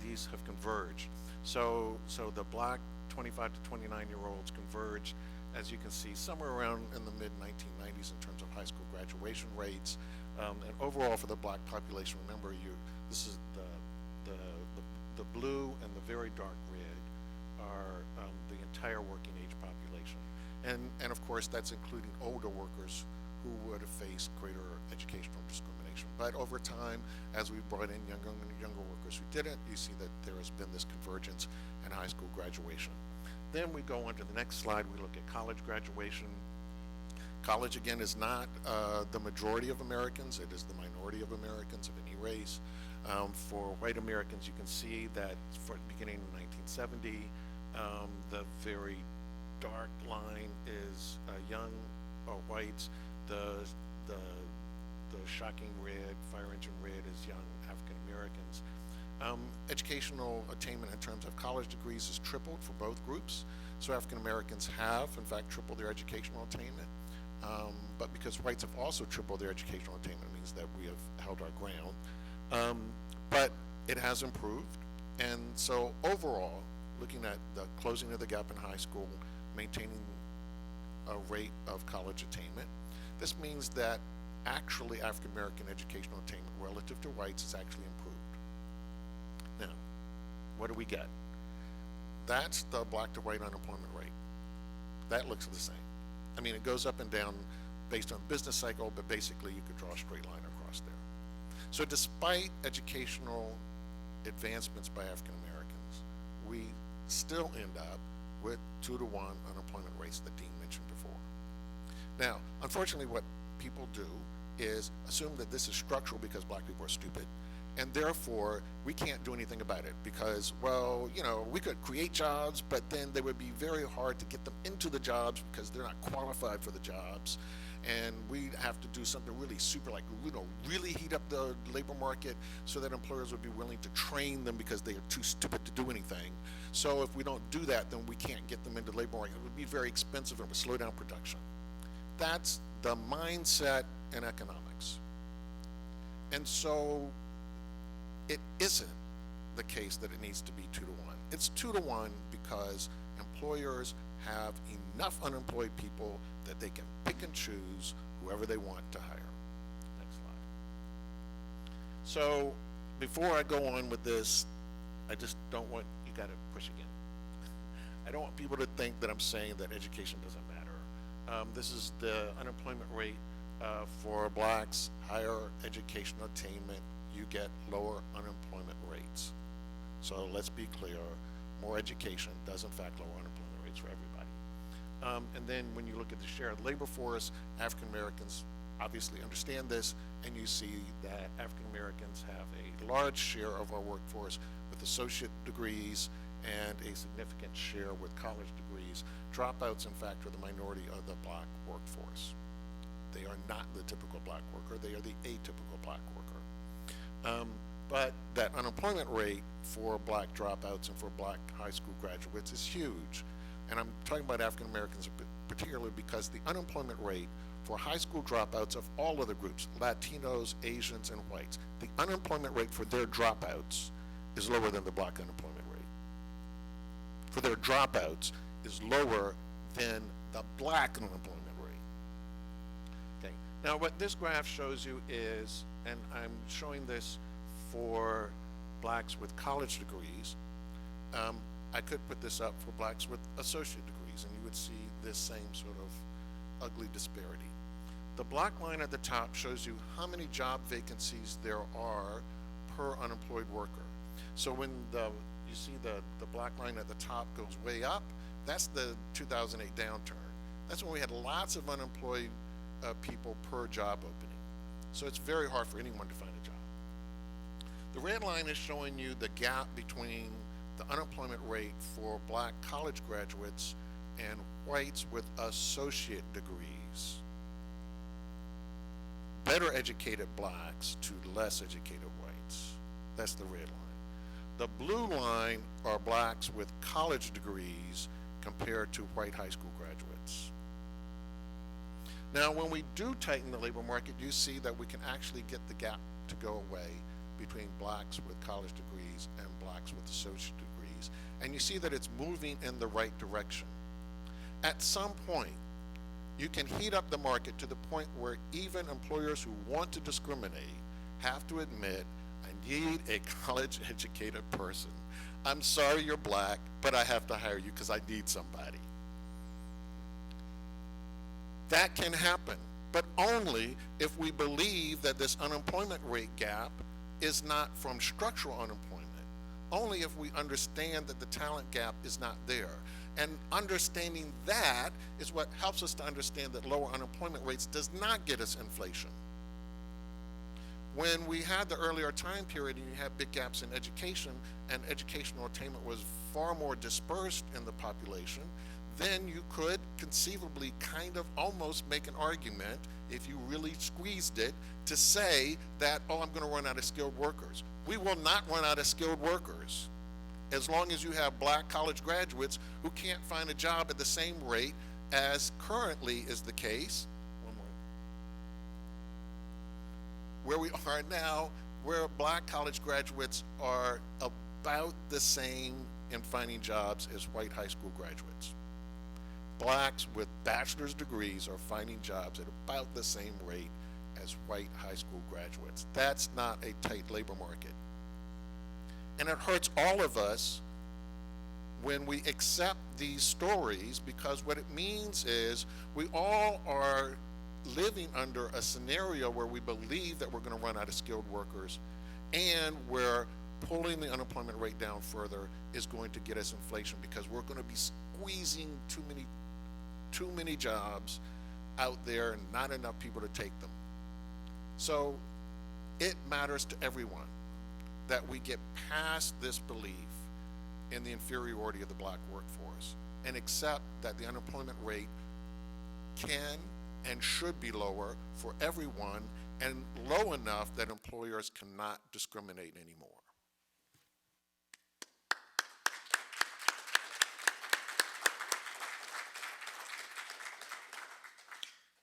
[SPEAKER 9] these have converged. So the black 25 to 29-year-olds converged, as you can see, somewhere around in the mid-1990s in terms of high school graduation rates. And overall for the black population, remember this is the blue and the very dark red are the entire working age population. And of course that's including older workers who would have faced greater educational discrimination. But over time, as we brought in younger workers who didn't, you see that there has been this convergence in high school graduation. Then we go on to the next slide, we look at college graduation. College, again, is not the majority of Americans, it is the minority of Americans of any race. For white Americans, you can see that beginning in 1970, the very dark line is young whites, the shocking red, fire engine red is young African Americans. Educational attainment in terms of college degrees has tripled for both groups. So African Americans have, in fact, tripled their educational attainment. But because whites have also tripled their educational attainment, it means that we have held our ground. But it has improved. And so overall, looking at the closing of the gap in high school, maintaining a rate of college attainment, this means that actually African American educational attainment relative to whites has actually improved. Now, what do we get? That's the black to white unemployment rate. That looks the same. I mean, it goes up and down based on business cycle, but basically you could draw a straight line across there. So despite educational advancements by African Americans, we still end up with 2-to-1 unemployment rates that Dean mentioned before. Now, unfortunately, what people do is assume that this is structural because black people are stupid, and therefore we can't do anything about it because, well, you know, we could create jobs, but then they would be very hard to get them into the jobs because they're not qualified for the jobs, and we'd have to do something really super, like, you know, really heat up the labor market so that employers would be willing to train them because they are too stupid to do anything. So if we don't do that, then we can't get them into the labor market. It would be very expensive and it would slow down production. That's the mindset in economics. And so it isn't the case that it needs to be 2-to-1. It's 2-to-1 because employers have enough unemployed people that they can pick and choose whoever they want to hire. Next slide. So before I go on with this, I just don't want, you gotta push again. I don't want people to think that I'm saying that education doesn't matter. This is the unemployment rate for blacks, higher educational attainment, you get lower unemployment rates. So let's be clear, more education does in fact lower unemployment rates for everybody. And then when you look at the share of the labor force, African Americans obviously understand this, and you see that African Americans have a large share of our workforce with associate degrees and a significant share with college degrees. Dropouts, in fact, are the minority of the black workforce. They are not the typical black worker, they are the atypical black worker. But that unemployment rate for black dropouts and for black high school graduates is huge. And I'm talking about African Americans particularly because the unemployment rate for high school dropouts of all other groups, Latinos, Asians, and whites, the unemployment rate for their dropouts is lower than the black unemployment rate. For their dropouts is lower than the black unemployment rate. Okay. Now what this graph shows you is, and I'm showing this for blacks with college degrees, I could put this up for blacks with associate degrees and you would see this same sort of ugly disparity. The black line at the top shows you how many job vacancies there are per unemployed worker. So when you see the black line at the top goes way up, that's the 2008 downturn. That's when we had lots of unemployed people per job opening. So it's very hard for anyone to find a job. The red line is showing you the gap between the unemployment rate for black college graduates and whites with associate degrees. Better educated blacks to less educated whites. That's the red line. The blue line are blacks with college degrees compared to white high school graduates. Now, when we do tighten the labor market, you see that we can actually get the gap to go away between blacks with college degrees and blacks with associate degrees. And you see that it's moving in the right direction. At some point, You can heat up the market to the point where even employers who want to discriminate have to admit, I need a college-educated person. I'm sorry you're black, but I have to hire you because I need somebody. That can happen, but only if we believe that this unemployment rate gap is not from structural unemployment. Only if we understand that the talent gap is not there. And understanding that is what helps us to understand that lower unemployment rates does not get us inflation. When we had the earlier time period and you had big gaps in education and educational attainment was far more dispersed in the population, then you could conceivably kind of almost make an argument, if you really squeezed it, to say that, oh, I'm going to run out of skilled workers. We will not run out of skilled workers as long as you have black college graduates who can't find a job at the same rate as currently is the case. One more. Where we are now, where black college graduates are about the same in finding jobs as white high school graduates. Blacks with bachelor's degrees are finding jobs at about the same rate as white high school graduates. That's not a tight labor market. And it hurts all of us when we accept these stories, because what it means is we all are living under a scenario where we believe that we're going to run out of skilled workers, and where pulling the unemployment rate down further is going to get us inflation, because we're going to be squeezing too many jobs out there and not enough people to take them. So it matters to everyone that we get past this belief in the inferiority of the black workforce and accept that the unemployment rate can and should be lower for everyone, and low enough that employers cannot discriminate anymore.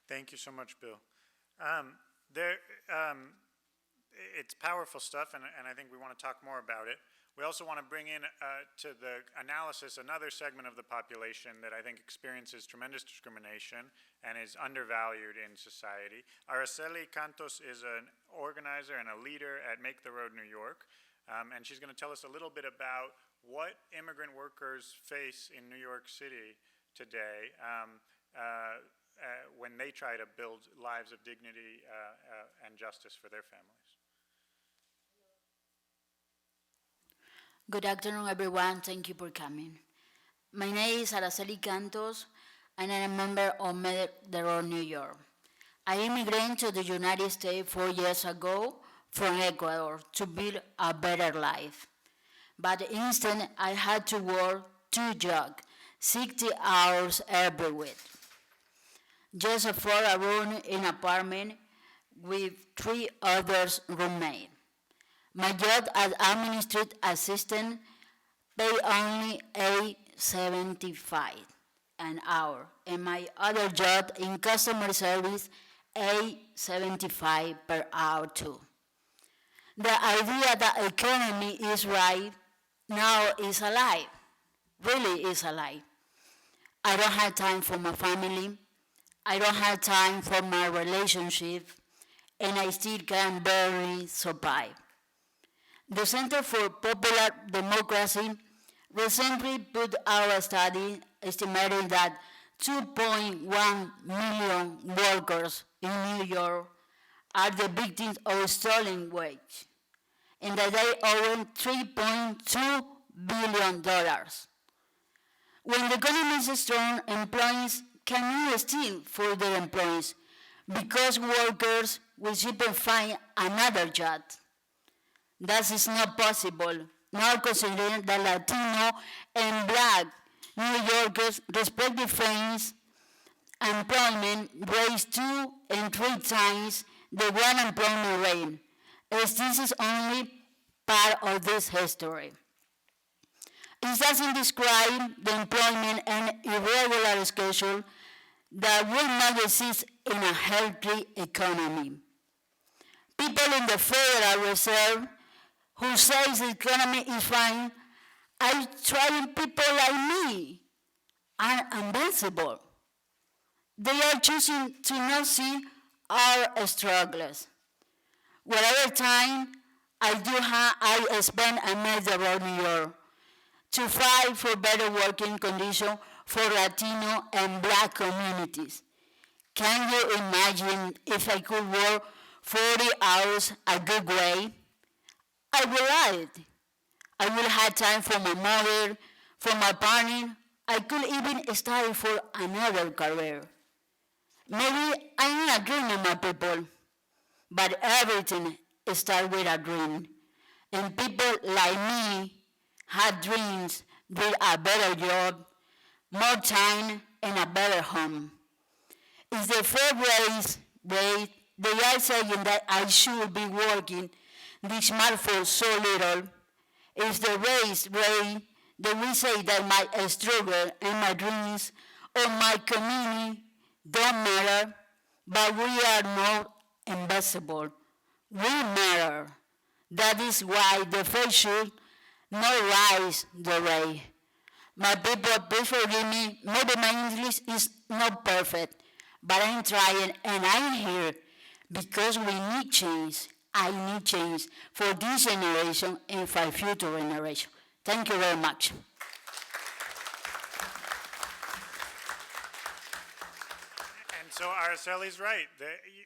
[SPEAKER 2] Thank you so much, Bill. It's powerful stuff, and I think we want to talk more about it. We also want to bring in to the analysis another segment of the population that I think experiences tremendous discrimination and is undervalued in society. Araceli Cantos is an organizer and a leader at Make the Road New York, and she's going to tell us a little bit about what immigrant workers face in New York City today when they try to build lives of dignity and justice for their families.
[SPEAKER 10] Good afternoon, everyone. Thank you for coming. My name is Araceli Cantos, and I am a member of Make the Road New York. I immigrated to the United States 4 years ago from Ecuador to build a better life. But instead, I had to work 2 jobs, 60 hours every week, just for a room in an apartment with 3 other roommates. My job as administrative assistant paid only $8.75 an hour, and my other job in customer service $8.75 per hour too. The idea that economy is right now is a lie, really is a lie. I don't have time for my family, I don't have time for my relationship, and I still can barely survive. The Center for Popular Democracy recently put out a study estimating that 2.1 million workers in New York are the victims of stolen wage, and that they owe $3.2 billion. When the economy is strong, employees cannot steal for their employees because workers will simply find another job. That is not possible, now considering that Latino and Black New Yorkers respectively face employment rates 2 and 3 times the unemployment rate, as this is only part of this history. It doesn't describe the employment and irregular schedule that will not exist in a healthy economy. People in the Federal Reserve who says the economy is fine are trying people like me are invincible. They are choosing to not see our struggles. Whatever time I spend amid the road New York to fight for better working conditions for Latino and Black communities. Can you imagine if I could work 40 hours a good way? I would like it. I will have time for my mother, for my partner. I could even study for another career. Maybe I'm not dreaming, my people, but everything starts with a dream. And people like me have dreams with a better job, more time, and a better home. It's the first way they are saying that I should be working this month for so little. It's the way that we say that my struggle and my dreams or my community don't matter, but we are not invisible. We matter. That is why the faith should not rise the way. My people, please forgive me. Maybe my English is not perfect, but I'm trying and I'm here because we need change. I need change for this generation and for future generation. Thank you very much.
[SPEAKER 2] And so Araceli's right.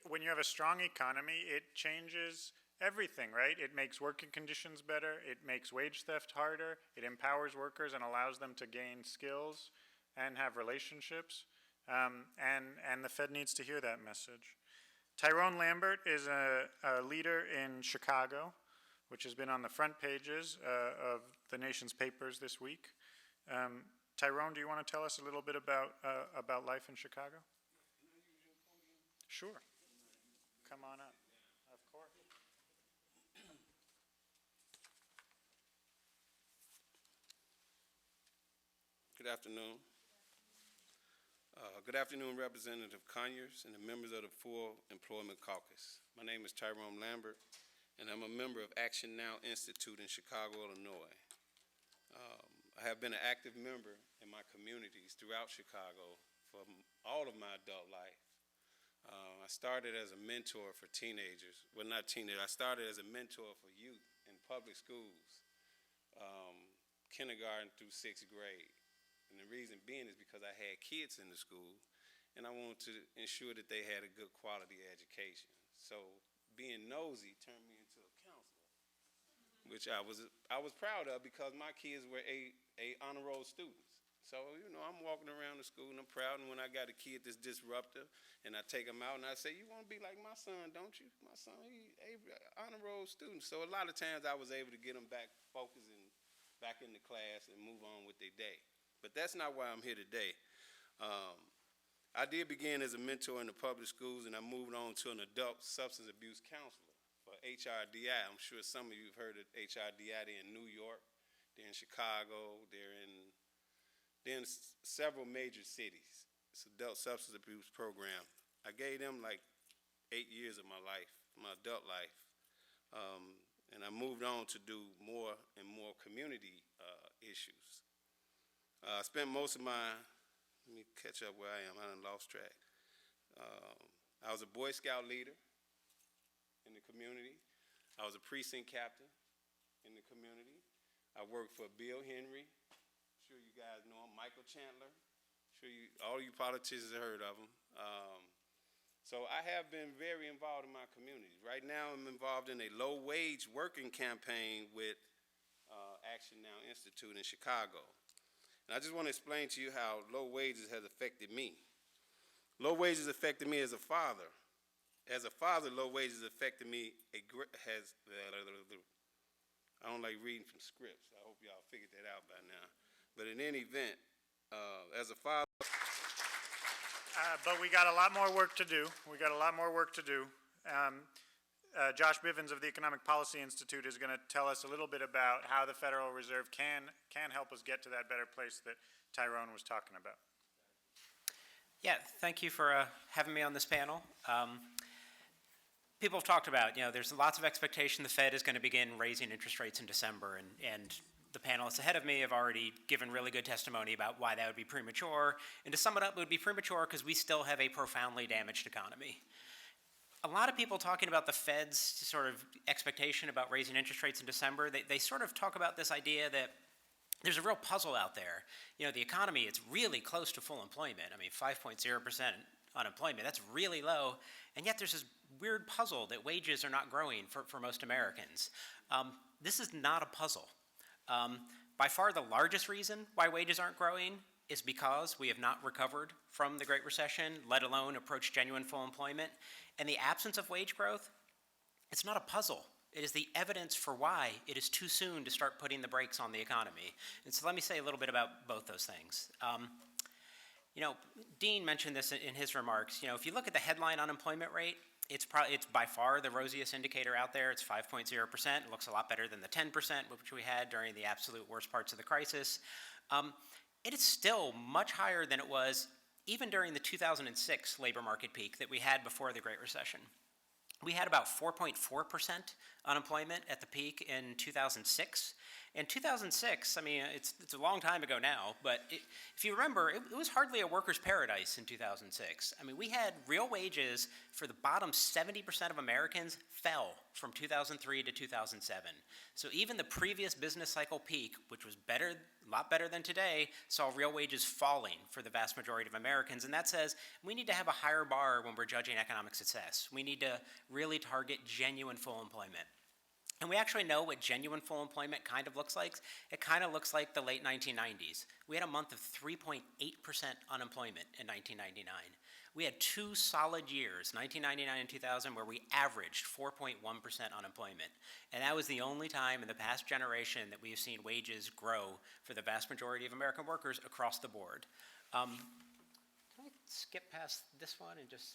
[SPEAKER 2] When you have a strong economy, it changes everything, right? It makes working conditions better. It makes wage theft harder. It empowers workers and allows them to gain skills and have relationships. And the Fed needs to hear that message. Tyrone Lambert is a leader in Chicago, which has been on the front pages of the nation's papers this week. Tyrone, do you want to tell us a little bit about life in Chicago? Sure. Come on up. Of course.
[SPEAKER 11] Good afternoon. Good afternoon, Representative Conyers and the members of the Full Employment Caucus. My name is Tyrone Lambert, and I'm a member of Action Now Institute in Chicago, Illinois. I have been an active member in my communities throughout Chicago for all of my adult life. I started as a mentor for teenagers. Well, not teenagers. I started as a mentor for youth in public schools, kindergarten through 6th grade. And the reason being is because I had kids in the school, and I wanted to ensure that they had a good quality education. So being nosy turned me into a counselor, which I was proud of because my kids were a honor roll students. So, I'm walking around the school and I'm proud, and when I got a kid that's disruptive, and I take him out and I say, you want to be like my son, don't you? My son, he honor roll student. So a lot of times I was able to get them back focused and back in the class and move on with their day. But that's not why I'm here today. I did begin as a mentor in the public schools, and I moved on to an adult substance abuse counselor for HRDI. I'm sure some of you have heard of HRDI. They're in New York, they're in Chicago, they're in several major cities. It's an adult substance abuse program. I gave them like 8 years of my life, my adult life. And I moved on to do more and more community issues. I spent most of let me catch up where I am, I done lost track. I was a Boy Scout leader in the community. I was a precinct captain in the community. I worked for Bill Henry. I'm sure you guys know him. Michael Chandler. I'm sure all you politicians have heard of him. So I have been very involved in my community. Right now I'm involved in a low-wage working campaign with Action Now Institute in Chicago. And I just want to explain to you how low wages has affected me. Low wages affected me as a father. As a father, low wages affected me. I don't like reading from scripts. I hope y'all figured that out by now. But in any event, as a father.
[SPEAKER 2] But we got a lot more work to do. Josh Bivens of the Economic Policy Institute is going to tell us a little bit about how the Federal Reserve can help us get to that better place that Tyrone was talking about.
[SPEAKER 12] Yeah, thank you for having me on this panel. People have talked about, there's lots of expectation the Fed is going to begin raising interest rates in December, and the panelists ahead of me have already given really good testimony about why that would be premature. And to sum it up, it would be premature because we still have a profoundly damaged economy. A lot of people talking about the Fed's sort of expectation about raising interest rates in December, they sort of talk about this idea that there's a real puzzle out there. You know, the economy, it's really close to full employment. I mean, 5.0% unemployment, that's really low. And yet there's this weird puzzle that wages are not growing for most Americans. This is not a puzzle. By far the largest reason why wages aren't growing is because we have not recovered from the Great Recession, let alone approached genuine full employment. And the absence of wage growth, it's not a puzzle. It is the evidence for why it is too soon to start putting the brakes on the economy. And so let me say a little bit about both those things. You know, Dean mentioned this in his remarks. You know, if you look at the headline unemployment rate, it's by far the rosiest indicator out there. It's 5.0%. It looks a lot better than the 10% which we had during the absolute worst parts of the crisis. It is still much higher than it was even during the 2006 labor market peak that we had before the Great Recession. We had about 4.4% unemployment at the peak in 2006. In 2006, I mean, it's a long time ago now, but if you remember, it was hardly a worker's paradise in 2006. I mean, we had real wages for the bottom 70% of Americans fell from 2003 to 2007. So even the previous business cycle peak, which was better, a lot better than today, saw real wages falling for the vast majority of Americans. And that says we need to have a higher bar when we're judging economic success. We need to really target genuine full employment. And we actually know what genuine full employment kind of looks like. It kind of looks like the late 1990s. We had a month of 3.8% unemployment in 1999. We had 2 solid years, 1999 and 2000, where we averaged 4.1% unemployment. And that was the only time in the past generation that we have seen wages grow for the vast majority of American workers across the board. Can I skip past this one and just,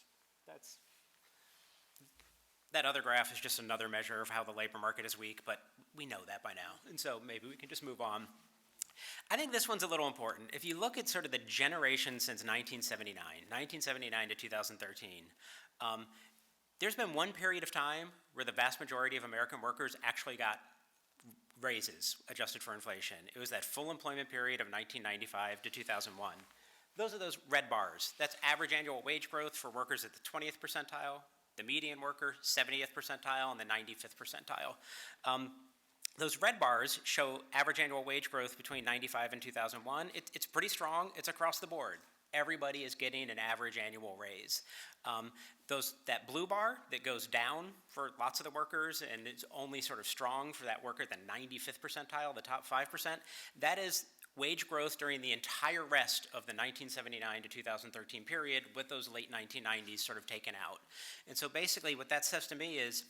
[SPEAKER 12] that other graph is just another measure of how the labor market is weak, but we know that by now. And so maybe we can just move on. I think this one's a little important. If you look at sort of the generation since 1979 to 2013, there's been one period of time where the vast majority of American workers actually got raises adjusted for inflation. It was that full employment period of 1995 to 2001. Those are those red bars. That's average annual wage growth for workers at the 20th percentile, the median worker, 70th percentile, and the 95th percentile. Those red bars show average annual wage growth between 95 and 2001. It's pretty strong. It's across the board. Everybody is getting an average annual raise. That blue bar that goes down for lots of the workers and it's only sort of strong for that worker at the 95th percentile, the top 5%, that is wage growth during the entire rest of the 1979 to 2013 period with those late 1990s sort of taken out. And so basically what that says to me is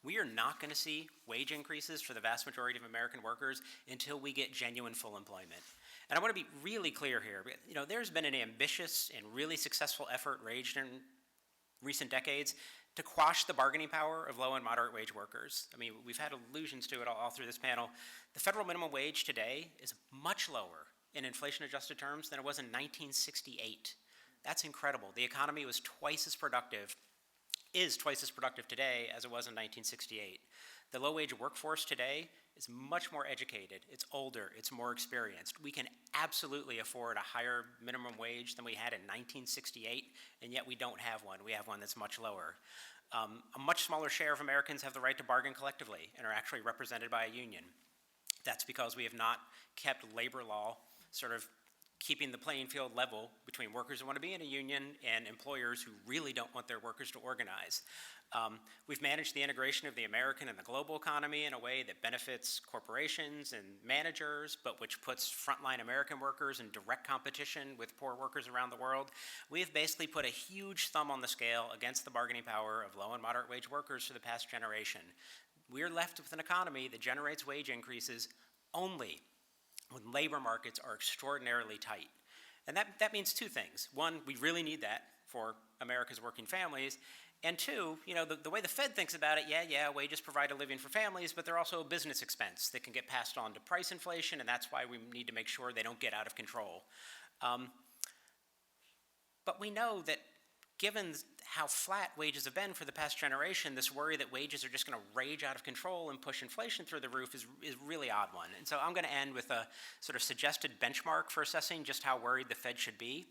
[SPEAKER 12] we are not going to see wage increases for the vast majority of American workers until we get genuine full employment. And I want to be really clear here. You know, there's been an ambitious and really successful effort waged in recent decades to quash the bargaining power of low and moderate wage workers. I mean, we've had allusions to it all through this panel. The federal minimum wage today is much lower in inflation-adjusted terms than it was in 1968. That's incredible. The economy is twice as productive today as it was in 1968. The low-wage workforce today is much more educated, it's older, it's more experienced. We can absolutely afford a higher minimum wage than we had in 1968, and yet we don't have one. We have one that's much lower. A much smaller share of Americans have the right to bargain collectively and are actually represented by a union. That's because we have not kept labor law sort of keeping the playing field level between workers who want to be in a union and employers who really don't want their workers to organize. We've managed the integration of the American and the global economy in a way that benefits corporations and managers, but which puts frontline American workers in direct competition with poor workers around the world. We have basically put a huge thumb on the scale against the bargaining power of low and moderate wage workers for the past generation. We're left with an economy that generates wage increases only when labor markets are extraordinarily tight. And that means two things. One, we really need that for America's working families. And two, you know, the way the Fed thinks about it, yeah, wages provide a living for families, but they're also a business expense that can get passed on to price inflation, and that's why we need to make sure they don't get out of control. But we know that given how flat wages have been for the past generation, this worry that wages are just going to rage out of control and push inflation through the roof is a really odd one. And so I'm going to end with a sort of suggested benchmark for assessing just how worried the Fed should be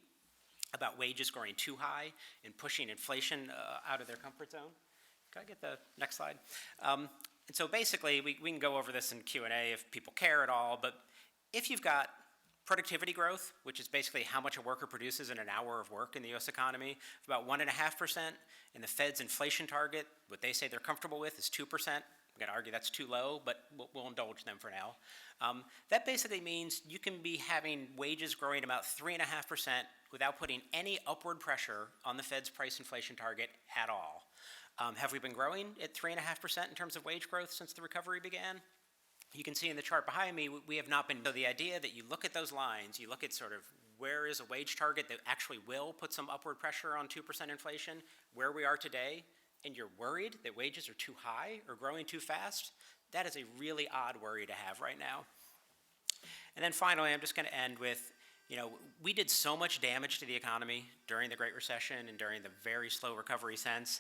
[SPEAKER 12] about wages growing too high and pushing inflation out of their comfort zone. Can I get the next slide? And so basically, we can go over this in Q&A if people care at all, but if you've got productivity growth, which is basically how much a worker produces in an hour of work in the US economy, of about 1.5%, and the Fed's inflation target, what they say they're comfortable with, is 2%. I'm going to argue that's too low, but we'll indulge them for now. That basically means you can be having wages growing about 3.5% without putting any upward pressure on the Fed's price inflation target at all. Have we been growing at 3.5% in terms of wage growth since the recovery began? You can see in the chart behind me, we have not been. So the idea that you look at those lines, you look at sort of where is a wage target that actually will put some upward pressure on 2% inflation, where we are today, and you're worried that wages are too high or growing too fast, that is a really odd worry to have right now. And then finally, I'm just going to end with, we did so much damage to the economy during the Great Recession and during the very slow recovery since,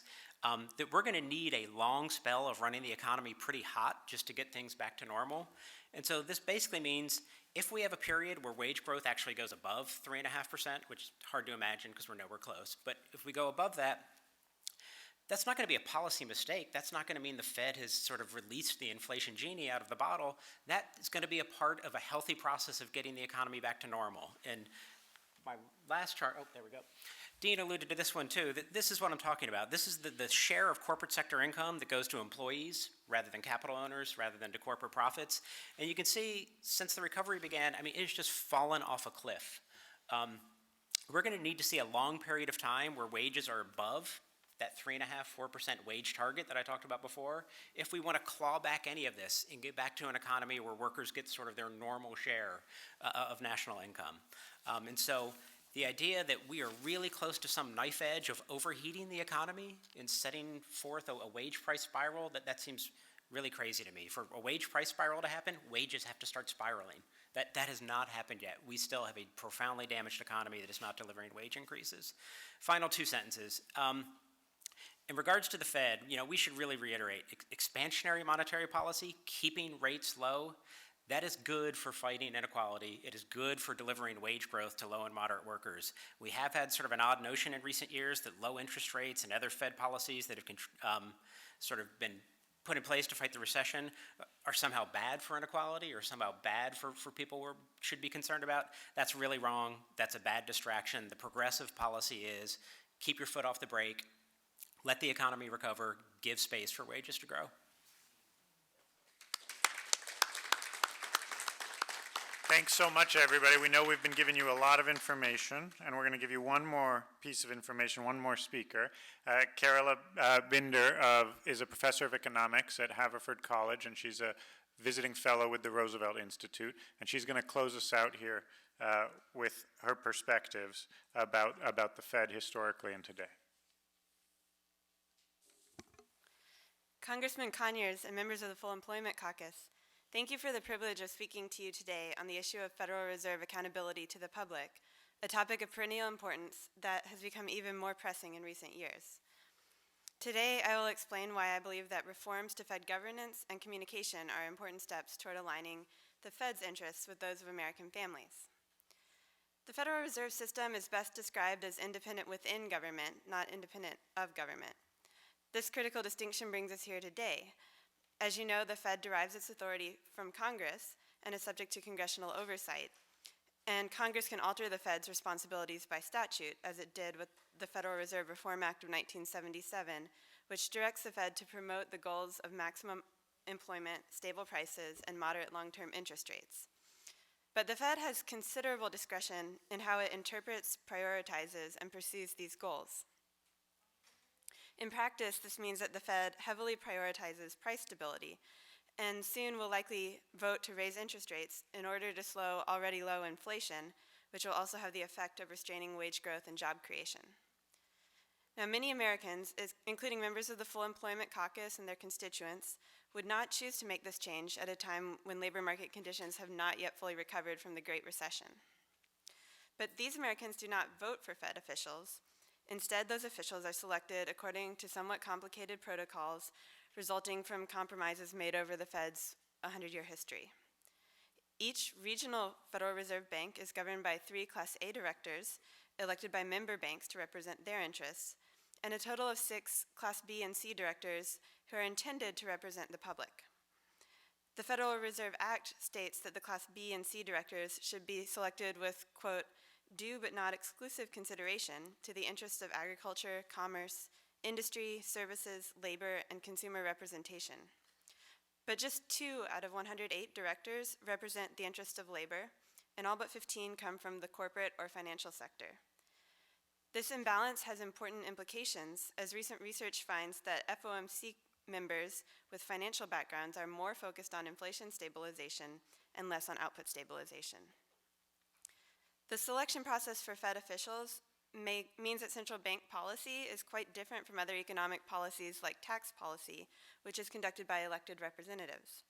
[SPEAKER 12] that we're going to need a long spell of running the economy pretty hot just to get things back to normal. And so this basically means if we have a period where wage growth actually goes above 3.5%, which is hard to imagine because we're nowhere close, but if we go above that, that's not going to be a policy mistake. That's not going to mean the Fed has sort of released the inflation genie out of the bottle. That is going to be a part of a healthy process of getting the economy back to normal. And my last chart, oh, there we go. Dean alluded to this one too. This is what I'm talking about. This is the share of corporate sector income that goes to employees rather than capital owners, rather than to corporate profits. And you can see since the recovery began, it's just fallen off a cliff. We're going to need to see a long period of time where wages are above that 3.5%, 4% wage target that I talked about before, if we want to claw back any of this and get back to an economy where workers get sort of their normal share of national income. And so the idea that we are really close to some knife edge of overheating the economy and setting forth a wage price spiral, that seems really crazy to me. For a wage price spiral to happen, wages have to start spiraling. That has not happened yet. We still have a profoundly damaged economy that is not delivering wage increases. Final two sentences. In regards to the Fed, we should really reiterate, expansionary monetary policy, keeping rates low, that is good for fighting inequality. It is good for delivering wage growth to low and moderate workers. We have had sort of an odd notion in recent years that low interest rates and other Fed policies that have sort of been put in place to fight the recession are somehow bad for inequality or somehow bad for people we should be concerned about. That's really wrong. That's a bad distraction. The progressive policy is keep your foot off the brake, let the economy recover, give space for wages to grow.
[SPEAKER 2] Thanks so much, everybody. We know we've been giving you a lot of information, and we're going to give you one more piece of information, one more speaker. Carola Binder is a professor of economics at Haverford College, and she's a visiting fellow with the Roosevelt Institute, and she's going to close us out here with her perspectives about the Fed historically and today.
[SPEAKER 13] Congressman Conyers and members of the Full Employment Caucus, thank you for the privilege of speaking to you today on the issue of Federal Reserve accountability to the public, a topic of perennial importance that has become even more pressing in recent years. Today, I will explain why I believe that reforms to Fed governance and communication are important steps toward aligning the Fed's interests with those of American families. The Federal Reserve System is best described as independent within government, not independent of government. This critical distinction brings us here today. As you know, the Fed derives its authority from Congress and is subject to congressional oversight. And Congress can alter the Fed's responsibilities by statute, as it did with the Federal Reserve Reform Act of 1977, which directs the Fed to promote the goals of maximum employment, stable prices, and moderate long-term interest rates. But the Fed has considerable discretion in how it interprets, prioritizes, and pursues these goals. In practice, this means that the Fed heavily prioritizes price stability and soon will likely vote to raise interest rates in order to slow already low inflation, which will also have the effect of restraining wage growth and job creation. Now, many Americans, including members of the Full Employment Caucus and their constituents, would not choose to make this change at a time when labor market conditions have not yet fully recovered from the Great Recession. But these Americans do not vote for Fed officials. Instead, those officials are selected according to somewhat complicated protocols resulting from compromises made over the Fed's 100-year history. Each regional Federal Reserve Bank is governed by 3 Class A directors elected by member banks to represent their interests, and a total of 6 Class B and C directors who are intended to represent the public. The Federal Reserve Act states that the Class B and C directors should be selected with, quote, due but not exclusive consideration to the interests of agriculture, commerce, industry, services, labor, and consumer representation. But just 2 out of 108 directors represent the interests of labor, and all but 15 come from the corporate or financial sector. This imbalance has important implications, as recent research finds that FOMC members with financial backgrounds are more focused on inflation stabilization and less on output stabilization. The selection process for Fed officials means that central bank policy is quite different from other economic policies like tax policy, which is conducted by elected representatives.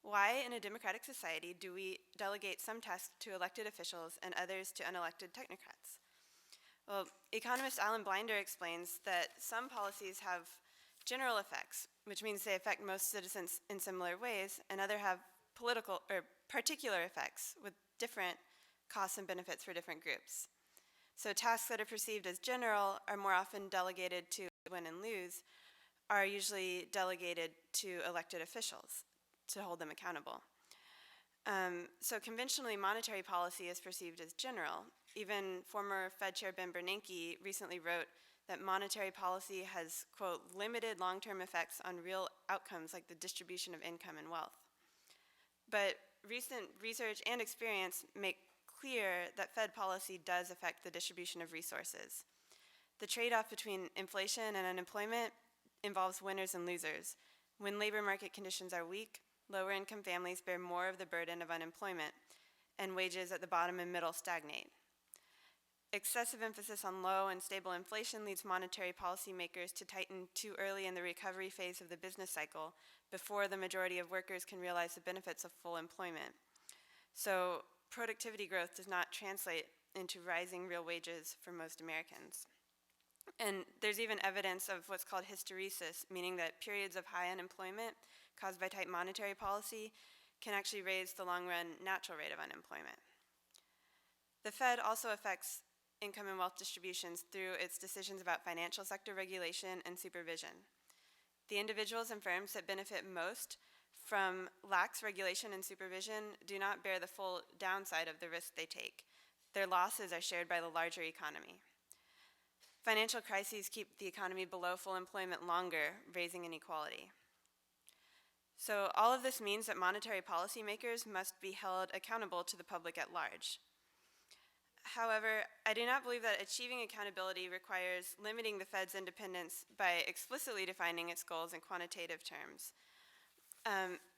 [SPEAKER 13] Why, in a democratic society, do we delegate some tasks to elected officials and others to unelected technocrats? Well, economist Alan Blinder explains that some policies have general effects, which means they affect most citizens in similar ways, and others have political or particular effects with different costs and benefits for different groups. So tasks that are perceived as general are more often delegated to win and lose, are usually delegated to elected officials to hold them accountable. So conventionally, monetary policy is perceived as general. Even former Fed Chair Ben Bernanke recently wrote that monetary policy has, quote, limited long-term effects on real outcomes like the distribution of income and wealth. But recent research and experience make clear that Fed policy does affect the distribution of resources. The trade-off between inflation and unemployment involves winners and losers. When labor market conditions are weak, lower-income families bear more of the burden of unemployment, and wages at the bottom and middle stagnate. Excessive emphasis on low and stable inflation leads monetary policymakers to tighten too early in the recovery phase of the business cycle before the majority of workers can realize the benefits of full employment. So productivity growth does not translate into rising real wages for most Americans. And there's even evidence of what's called hysteresis, meaning that periods of high unemployment caused by tight monetary policy can actually raise the long-run natural rate of unemployment. The Fed also affects income and wealth distributions through its decisions about financial sector regulation and supervision. The individuals and firms that benefit most from lax regulation and supervision do not bear the full downside of the risk they take. Their losses are shared by the larger economy. Financial crises keep the economy below full employment longer, raising inequality. So all of this means that monetary policymakers must be held accountable to the public at large. However, I do not believe that achieving accountability requires limiting the Fed's independence by explicitly defining its goals in quantitative terms.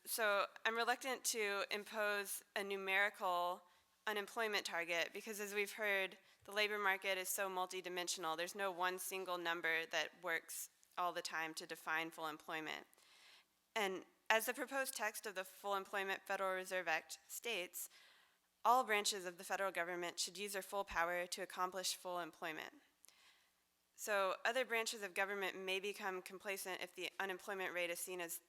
[SPEAKER 13] So I'm reluctant to impose a numerical unemployment target because, as we've heard, the labor market is so multidimensional. There's no one single number that works all the time to define full employment. And as the proposed text of the Full Employment Federal Reserve Act states, all branches of the federal government should use their full power to accomplish full employment. So other branches of government may become complacent if the unemployment rate is seen as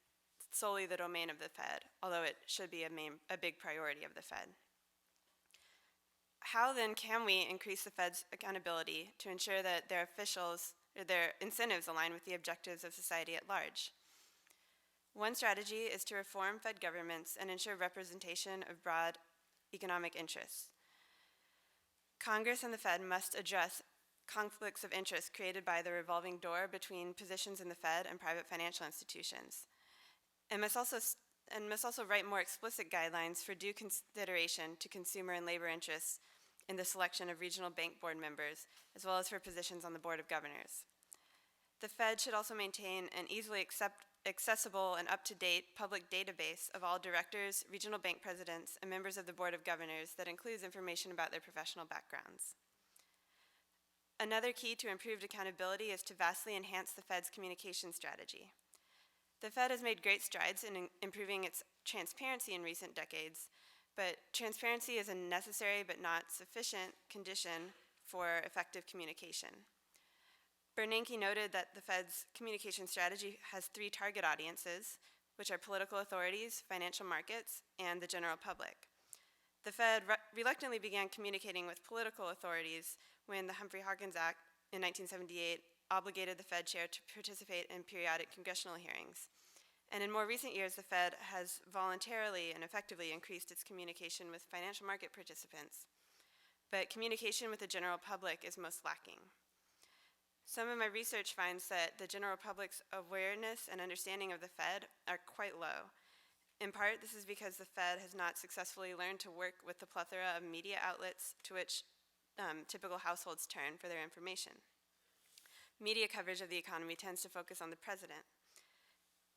[SPEAKER 13] solely the domain of the Fed, although it should be a big priority of the Fed. How then can we increase the Fed's accountability to ensure that their officials or their incentives align with the objectives of society at large? One strategy is to reform Fed governments and ensure representation of broad economic interests. Congress and the Fed must address conflicts of interest created by the revolving door between positions in the Fed and private financial institutions, and must also write more explicit guidelines for due consideration to consumer and labor interests in the selection of regional bank board members, as well as for positions on the Board of Governors. The Fed should also maintain an easily accessible and up-to-date public database of all directors, regional bank presidents, and members of the Board of Governors that includes information about their professional backgrounds. Another key to improved accountability is to vastly enhance the Fed's communication strategy. The Fed has made great strides in improving its transparency in recent decades, but transparency is a necessary but not sufficient condition for effective communication. Bernanke noted that the Fed's communication strategy has 3 target audiences, which are political authorities, financial markets, and the general public. The Fed reluctantly began communicating with political authorities when the Humphrey-Hawkins Act in 1978 obligated the Fed chair to participate in periodic congressional hearings. And in more recent years, the Fed has voluntarily and effectively increased its communication with financial market participants. But communication with the general public is most lacking. Some of my research finds that the general public's awareness and understanding of the Fed are quite low. In part, this is because the Fed has not successfully learned to work with the plethora of media outlets to which typical households turn for their information. Media coverage of the economy tends to focus on the president.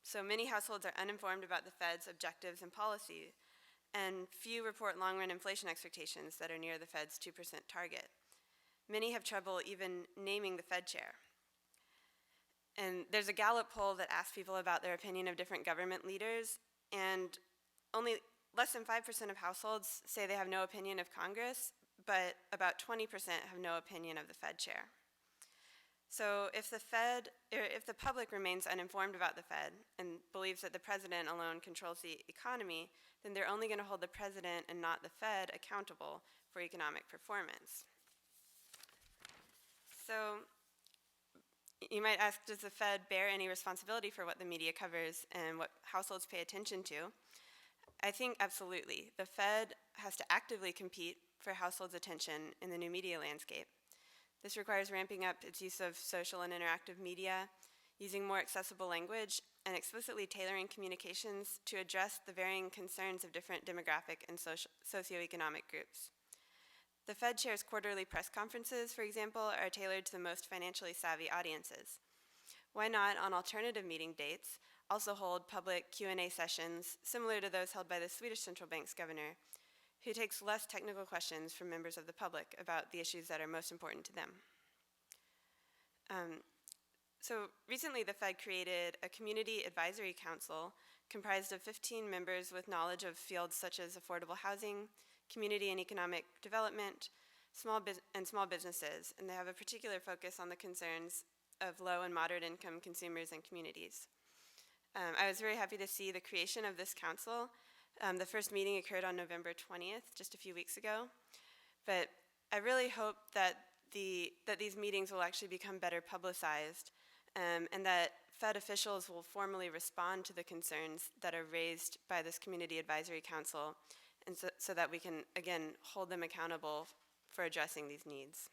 [SPEAKER 13] So many households are uninformed about the Fed's objectives and policy, and few report long-run inflation expectations that are near the Fed's 2% target. Many have trouble even naming the Fed chair. And there's a Gallup poll that asks people about their opinion of different government leaders, and only less than 5% of households say they have no opinion of Congress, but about 20% have no opinion of the Fed chair. So if the public remains uninformed about the Fed and believes that the president alone controls the economy, then they're only going to hold the president and not the Fed accountable for economic performance. So you might ask, does the Fed bear any responsibility for what the media covers and what households pay attention to? I think absolutely. The Fed has to actively compete for households' attention in the new media landscape. This requires ramping up its use of social and interactive media, using more accessible language, and explicitly tailoring communications to address the varying concerns of different demographic and socioeconomic groups. The Fed chair's quarterly press conferences, for example, are tailored to the most financially savvy audiences. Why not, on alternative meeting dates, also hold public Q&A sessions similar to those held by the Swedish Central Bank's governor, who takes less technical questions from members of the public about the issues that are most important to them. So recently the Fed created a community advisory council comprised of 15 members with knowledge of fields such as affordable housing, community and economic development, small businesses, and they have a particular focus on the concerns of low and moderate income consumers and communities. I was very happy to see the creation of this council. The first meeting occurred on November 20th, just a few weeks ago, but I really hope that these meetings will actually become better publicized, and that Fed officials will formally respond to the concerns that are raised by this Community Advisory Council, and so that we can, again, hold them accountable for addressing these needs.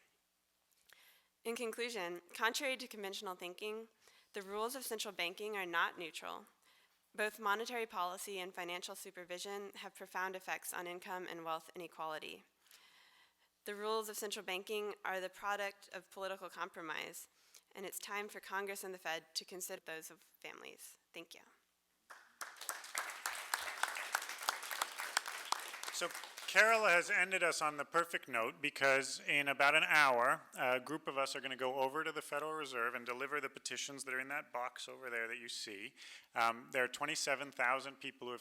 [SPEAKER 13] In conclusion, contrary to conventional thinking, the rules of central banking are not neutral. Both monetary policy and financial supervision have profound effects on income and wealth inequality. The rules of central banking are the product of political compromise, and it's time for Congress and the Fed to consider those of families. Thank you.
[SPEAKER 2] So Carola has ended us on the perfect note, because in about an hour, a group of us are going to go over to the Federal Reserve and deliver the petitions that are in that box over there that you see. There are 27,000 people who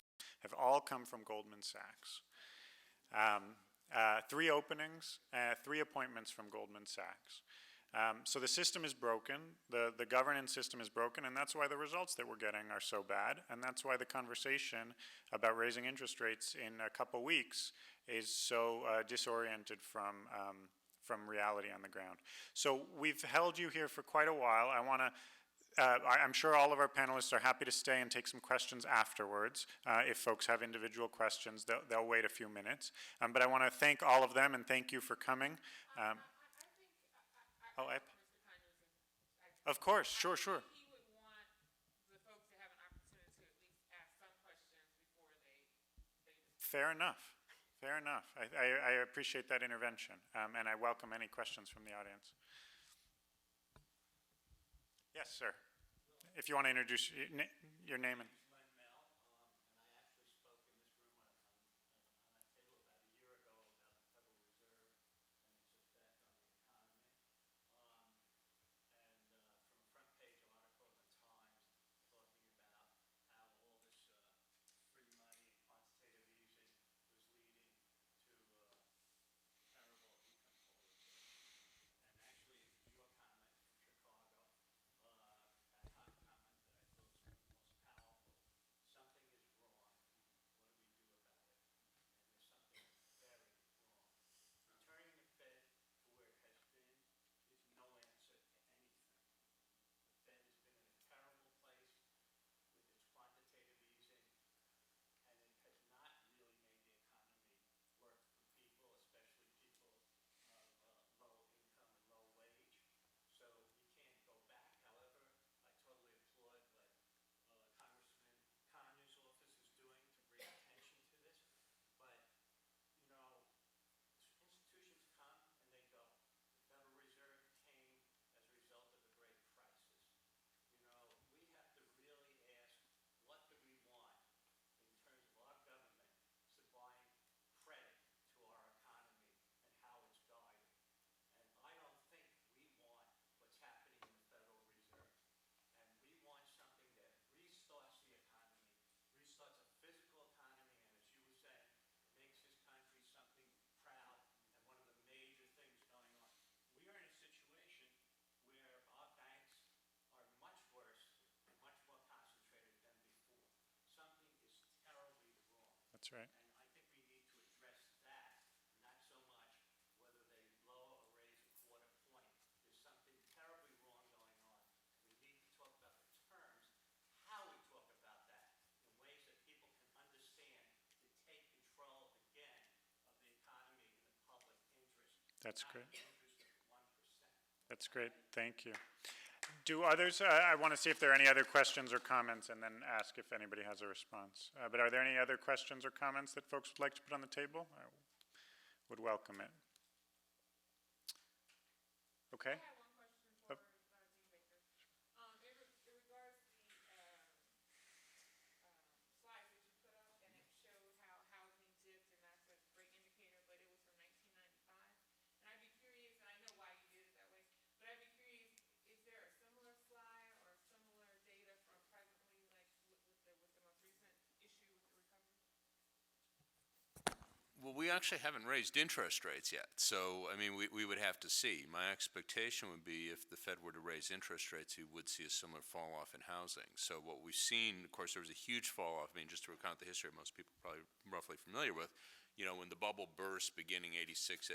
[SPEAKER 2] have all come from Goldman Sachs. 3 openings, 3 appointments from Goldman Sachs. So the system is broken, the governance system is broken, and that's why the results that we're getting are so bad, and that's why the conversation about raising interest rates in a couple weeks is so disoriented from reality on the ground. So we've held you here for quite a while. I'm sure all of our panelists are happy to stay and take some questions afterwards. If folks have individual questions, they'll wait a few minutes. But I want to thank all of them and thank you for coming. Of course, sure.
[SPEAKER 4] He would want the folks to have an opportunity to at least ask some questions before they
[SPEAKER 2] Fair enough. I appreciate that intervention, and I welcome any questions from the audience. Yes, sir. If you want to introduce your name and... That's right.
[SPEAKER 14] And I think we need to address that, not so much whether they lower or raise a quarter point. There's something terribly wrong going on. We need to talk about the terms, how we talk about that, in ways that people can understand to take control again of the economy in the public interest.
[SPEAKER 2] That's
[SPEAKER 14] not
[SPEAKER 2] great.
[SPEAKER 14] the interest of 1%.
[SPEAKER 2] That's great. Thank you. Do others, I want to see if there are any other questions or comments and then ask if anybody has a response. But are there any other questions or comments that folks would like to put on the table? I would welcome it. Okay.
[SPEAKER 15] I have one question for Dean Baker. In regards to the slides that you put up, and it showed how housing dipped, and that's a great indicator, but it was from 1995. And I'd be curious, and I know why you did it that way, but I'd be curious, is there a similar slide or similar data from presently, like with the most recent issue with the recovery?
[SPEAKER 6] Well, we actually haven't raised interest rates yet, so, I mean, we would have to see. My expectation would be if the Fed were to raise interest rates, you would see a similar fall-off in housing. So what we've seen, of course, there was a huge fall-off. I mean, just to recount the history, most people are probably roughly familiar with, you know, when the bubble burst beginning 60s,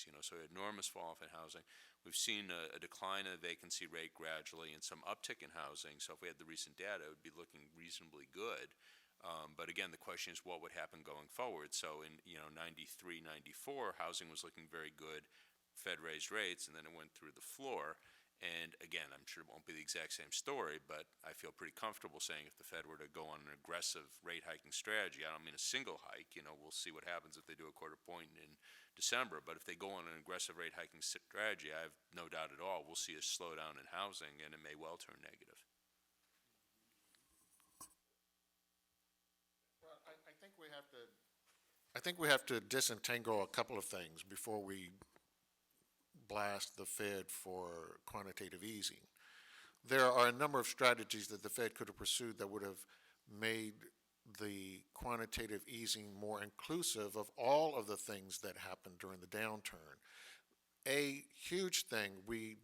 [SPEAKER 6] you know, so enormous fall-off in housing. We've seen a decline in the vacancy rate gradually and some uptick in housing, so if we had the recent data, it would be looking reasonably good. But again, the question is what would happen going forward. So in, you know, 93, 94, housing was looking very good. Fed raised rates, and then it went through the floor. And again, I'm sure it won't be the exact same story, but I feel pretty comfortable saying if the Fed were to go on an aggressive rate hiking strategy, I don't mean a single hike, you know, we'll see what happens if they do a quarter point in December, but if they go on an aggressive rate hiking strategy, I have no doubt at all, we'll see a slowdown in housing, and it may well turn negative.
[SPEAKER 9] Well, I think we have to disentangle a couple of things before we blast the Fed for quantitative easing. There are a number of strategies that the Fed could have pursued that would have made the quantitative easing more inclusive of all of the things that happened during the downturn. A huge thing we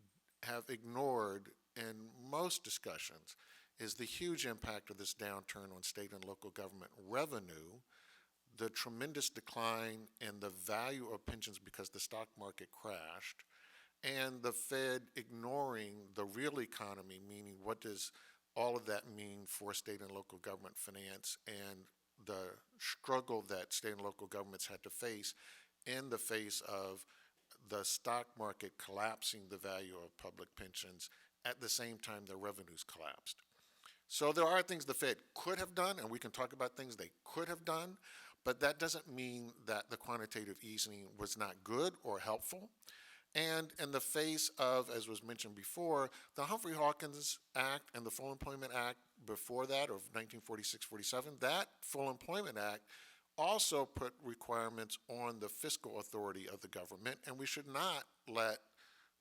[SPEAKER 9] have ignored in most discussions is the huge impact of this downturn on state and local government revenue, the tremendous decline in the value of pensions because the stock market crashed, and the Fed ignoring the real economy, meaning what does all of that mean for state and local government finance and the struggle that state and local governments had to face in the face of the stock market collapsing the value of public pensions at the same time their revenues collapsed. So there are things the Fed could have done, and we can talk about things they could have done, but that doesn't mean that the quantitative easing was not good or helpful. And in the face of, as was mentioned before, the Humphrey-Hawkins Act and the Full Employment Act before that, of 1946-47, that Full Employment Act also put requirements on the fiscal authority of the government, and we should not let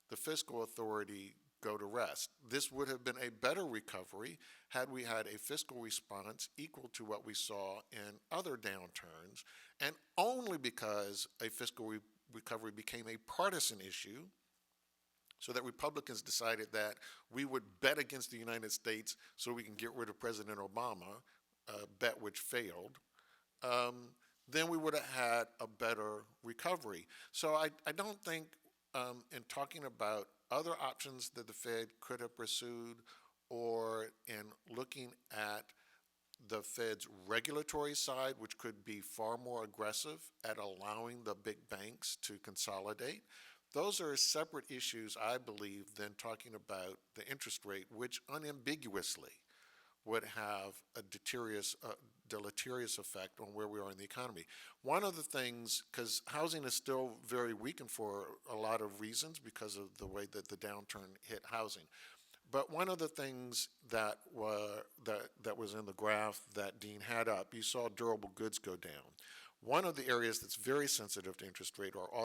[SPEAKER 9] the fiscal authority go to rest. This would have been a better recovery had we had a fiscal response equal to what we saw in other downturns, and only because a fiscal recovery became a partisan issue, so that Republicans decided that we would bet against the United States so we can get rid of President Obama, a bet which failed, then we would have had a better recovery. So I don't think in talking about other options that the Fed could have pursued, or in looking at the Fed's regulatory side, which could be far more aggressive at allowing the big banks to consolidate, those are separate issues, I believe, than talking about the interest rate, which unambiguously would have a deleterious effect on where we are in the economy. One of the things, because housing is still very weakened for a lot of reasons because of the way that the downturn hit housing. But one of the things that was in the graph that Dean had up, you saw durable goods go down. One of the areas that's very sensitive to interest rate are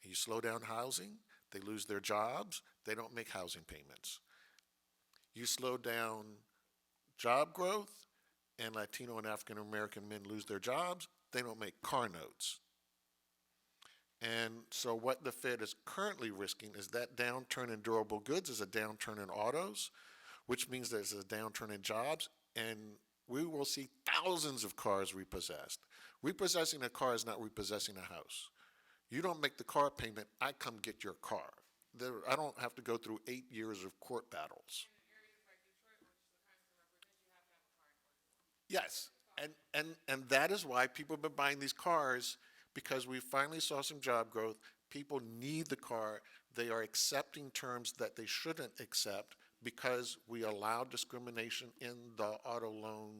[SPEAKER 9] you slow down housing, they lose their jobs, they don't make housing payments. You slow down job growth, and Latino and African American men lose their jobs, they don't make car notes. And so what the Fed is currently risking is that downturn in durable goods is a downturn in autos, which means there's a downturn in jobs, and we will see thousands of cars repossessed. Repossessing a car is not repossessing a house. You don't make the car payment, I come get your car. I don't have to go through 8 years of court battles. Yes, and that is why people have been buying these cars, because we finally saw some job growth. People need the car. They are accepting terms that they shouldn't accept because we allow discrimination in the auto loan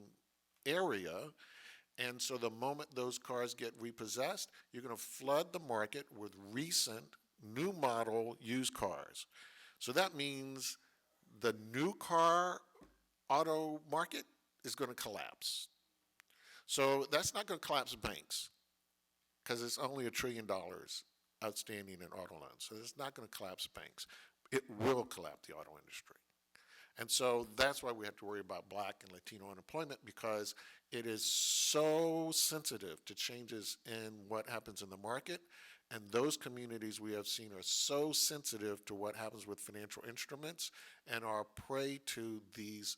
[SPEAKER 9] area. And so the moment those cars get repossessed, you're going to flood the market with recent, new model used cars. So that means the new car auto market is going to collapse. So that's not going to collapse banks, because it's only $1 trillion outstanding in auto loans. So it's not going to collapse banks. It will collapse the auto industry. And so that's why we have to worry about Black and Latino unemployment, because it is so sensitive to changes in what happens in the market. And those communities we have seen are so sensitive to what happens with financial instruments and are prey to these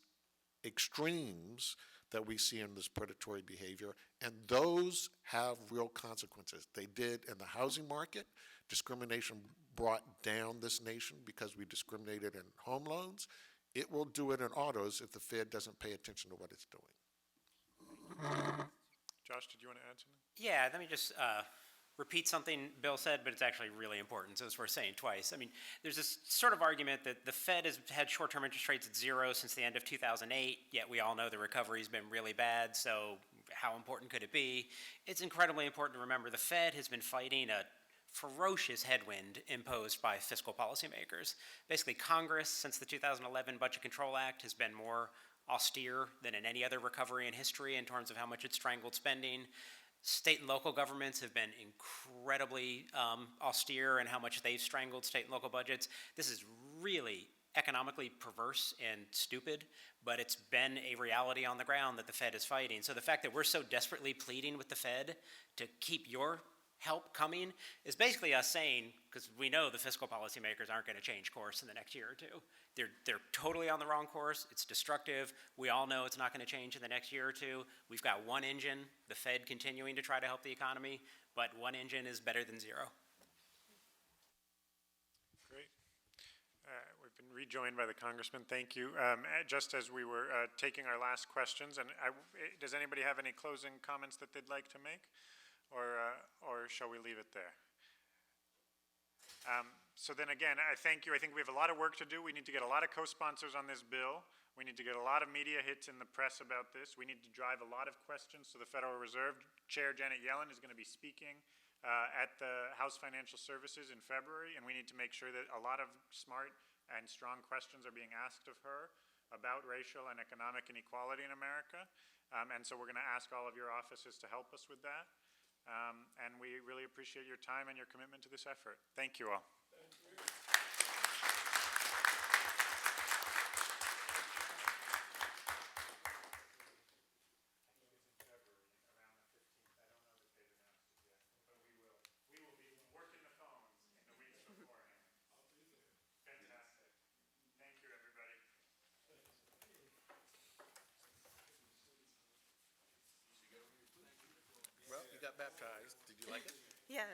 [SPEAKER 9] extremes that we see in this predatory behavior. And those have real consequences. They did in the housing market. Discrimination brought down this nation because we discriminated in home loans. It will do it in autos if the Fed doesn't pay attention to what it's doing.
[SPEAKER 2] Josh, did you want to add something?
[SPEAKER 12] Yeah, let me just repeat something Bill said, but it's actually really important, so it's worth saying twice. I mean, there's this sort of argument that the Fed has had short-term interest rates at 0 since the end of 2008, yet we all know the recovery's been really bad, so how important could it be? It's incredibly important to remember the Fed has been fighting a ferocious headwind imposed by fiscal policymakers. Basically, Congress, since the 2011 Budget Control Act, has been more austere than in any other recovery in history in terms of how much it's strangled spending. State and local governments have been incredibly austere in how much they've strangled state and local budgets. This is really economically perverse and stupid, but it's been a reality on the ground that the Fed is fighting. So the fact that we're so desperately pleading with the Fed to keep your help coming is basically us saying, because we know the fiscal policymakers aren't going to change course in the next year or two. They're totally on the wrong course. It's destructive. We all know it's not going to change in the next year or two. We've got one engine, the Fed continuing to try to help the economy, but one engine is better than 0.
[SPEAKER 2] Great. We've been rejoined by the Congressman. Thank you. Just as we were taking our last questions, and does anybody have any closing comments that they'd like to make? Or shall we leave it there? So then again, I thank you. I think we have a lot of work to do. We need to get a lot of co-sponsors on this bill. We need to get a lot of media hits in the press about this. We need to drive a lot of questions to the Federal Reserve. Chair Janet Yellen is going to be speaking at the House Financial Services in February, and we need to make sure that a lot of smart and strong questions are being asked of her about racial and economic inequality in America. And so we're going to ask all of your offices to help us with that. And we really appreciate your time and your commitment to this effort. Thank you all. Thank you.
[SPEAKER 9] Well, you got baptized. Did you like it?
[SPEAKER 13] Yeah.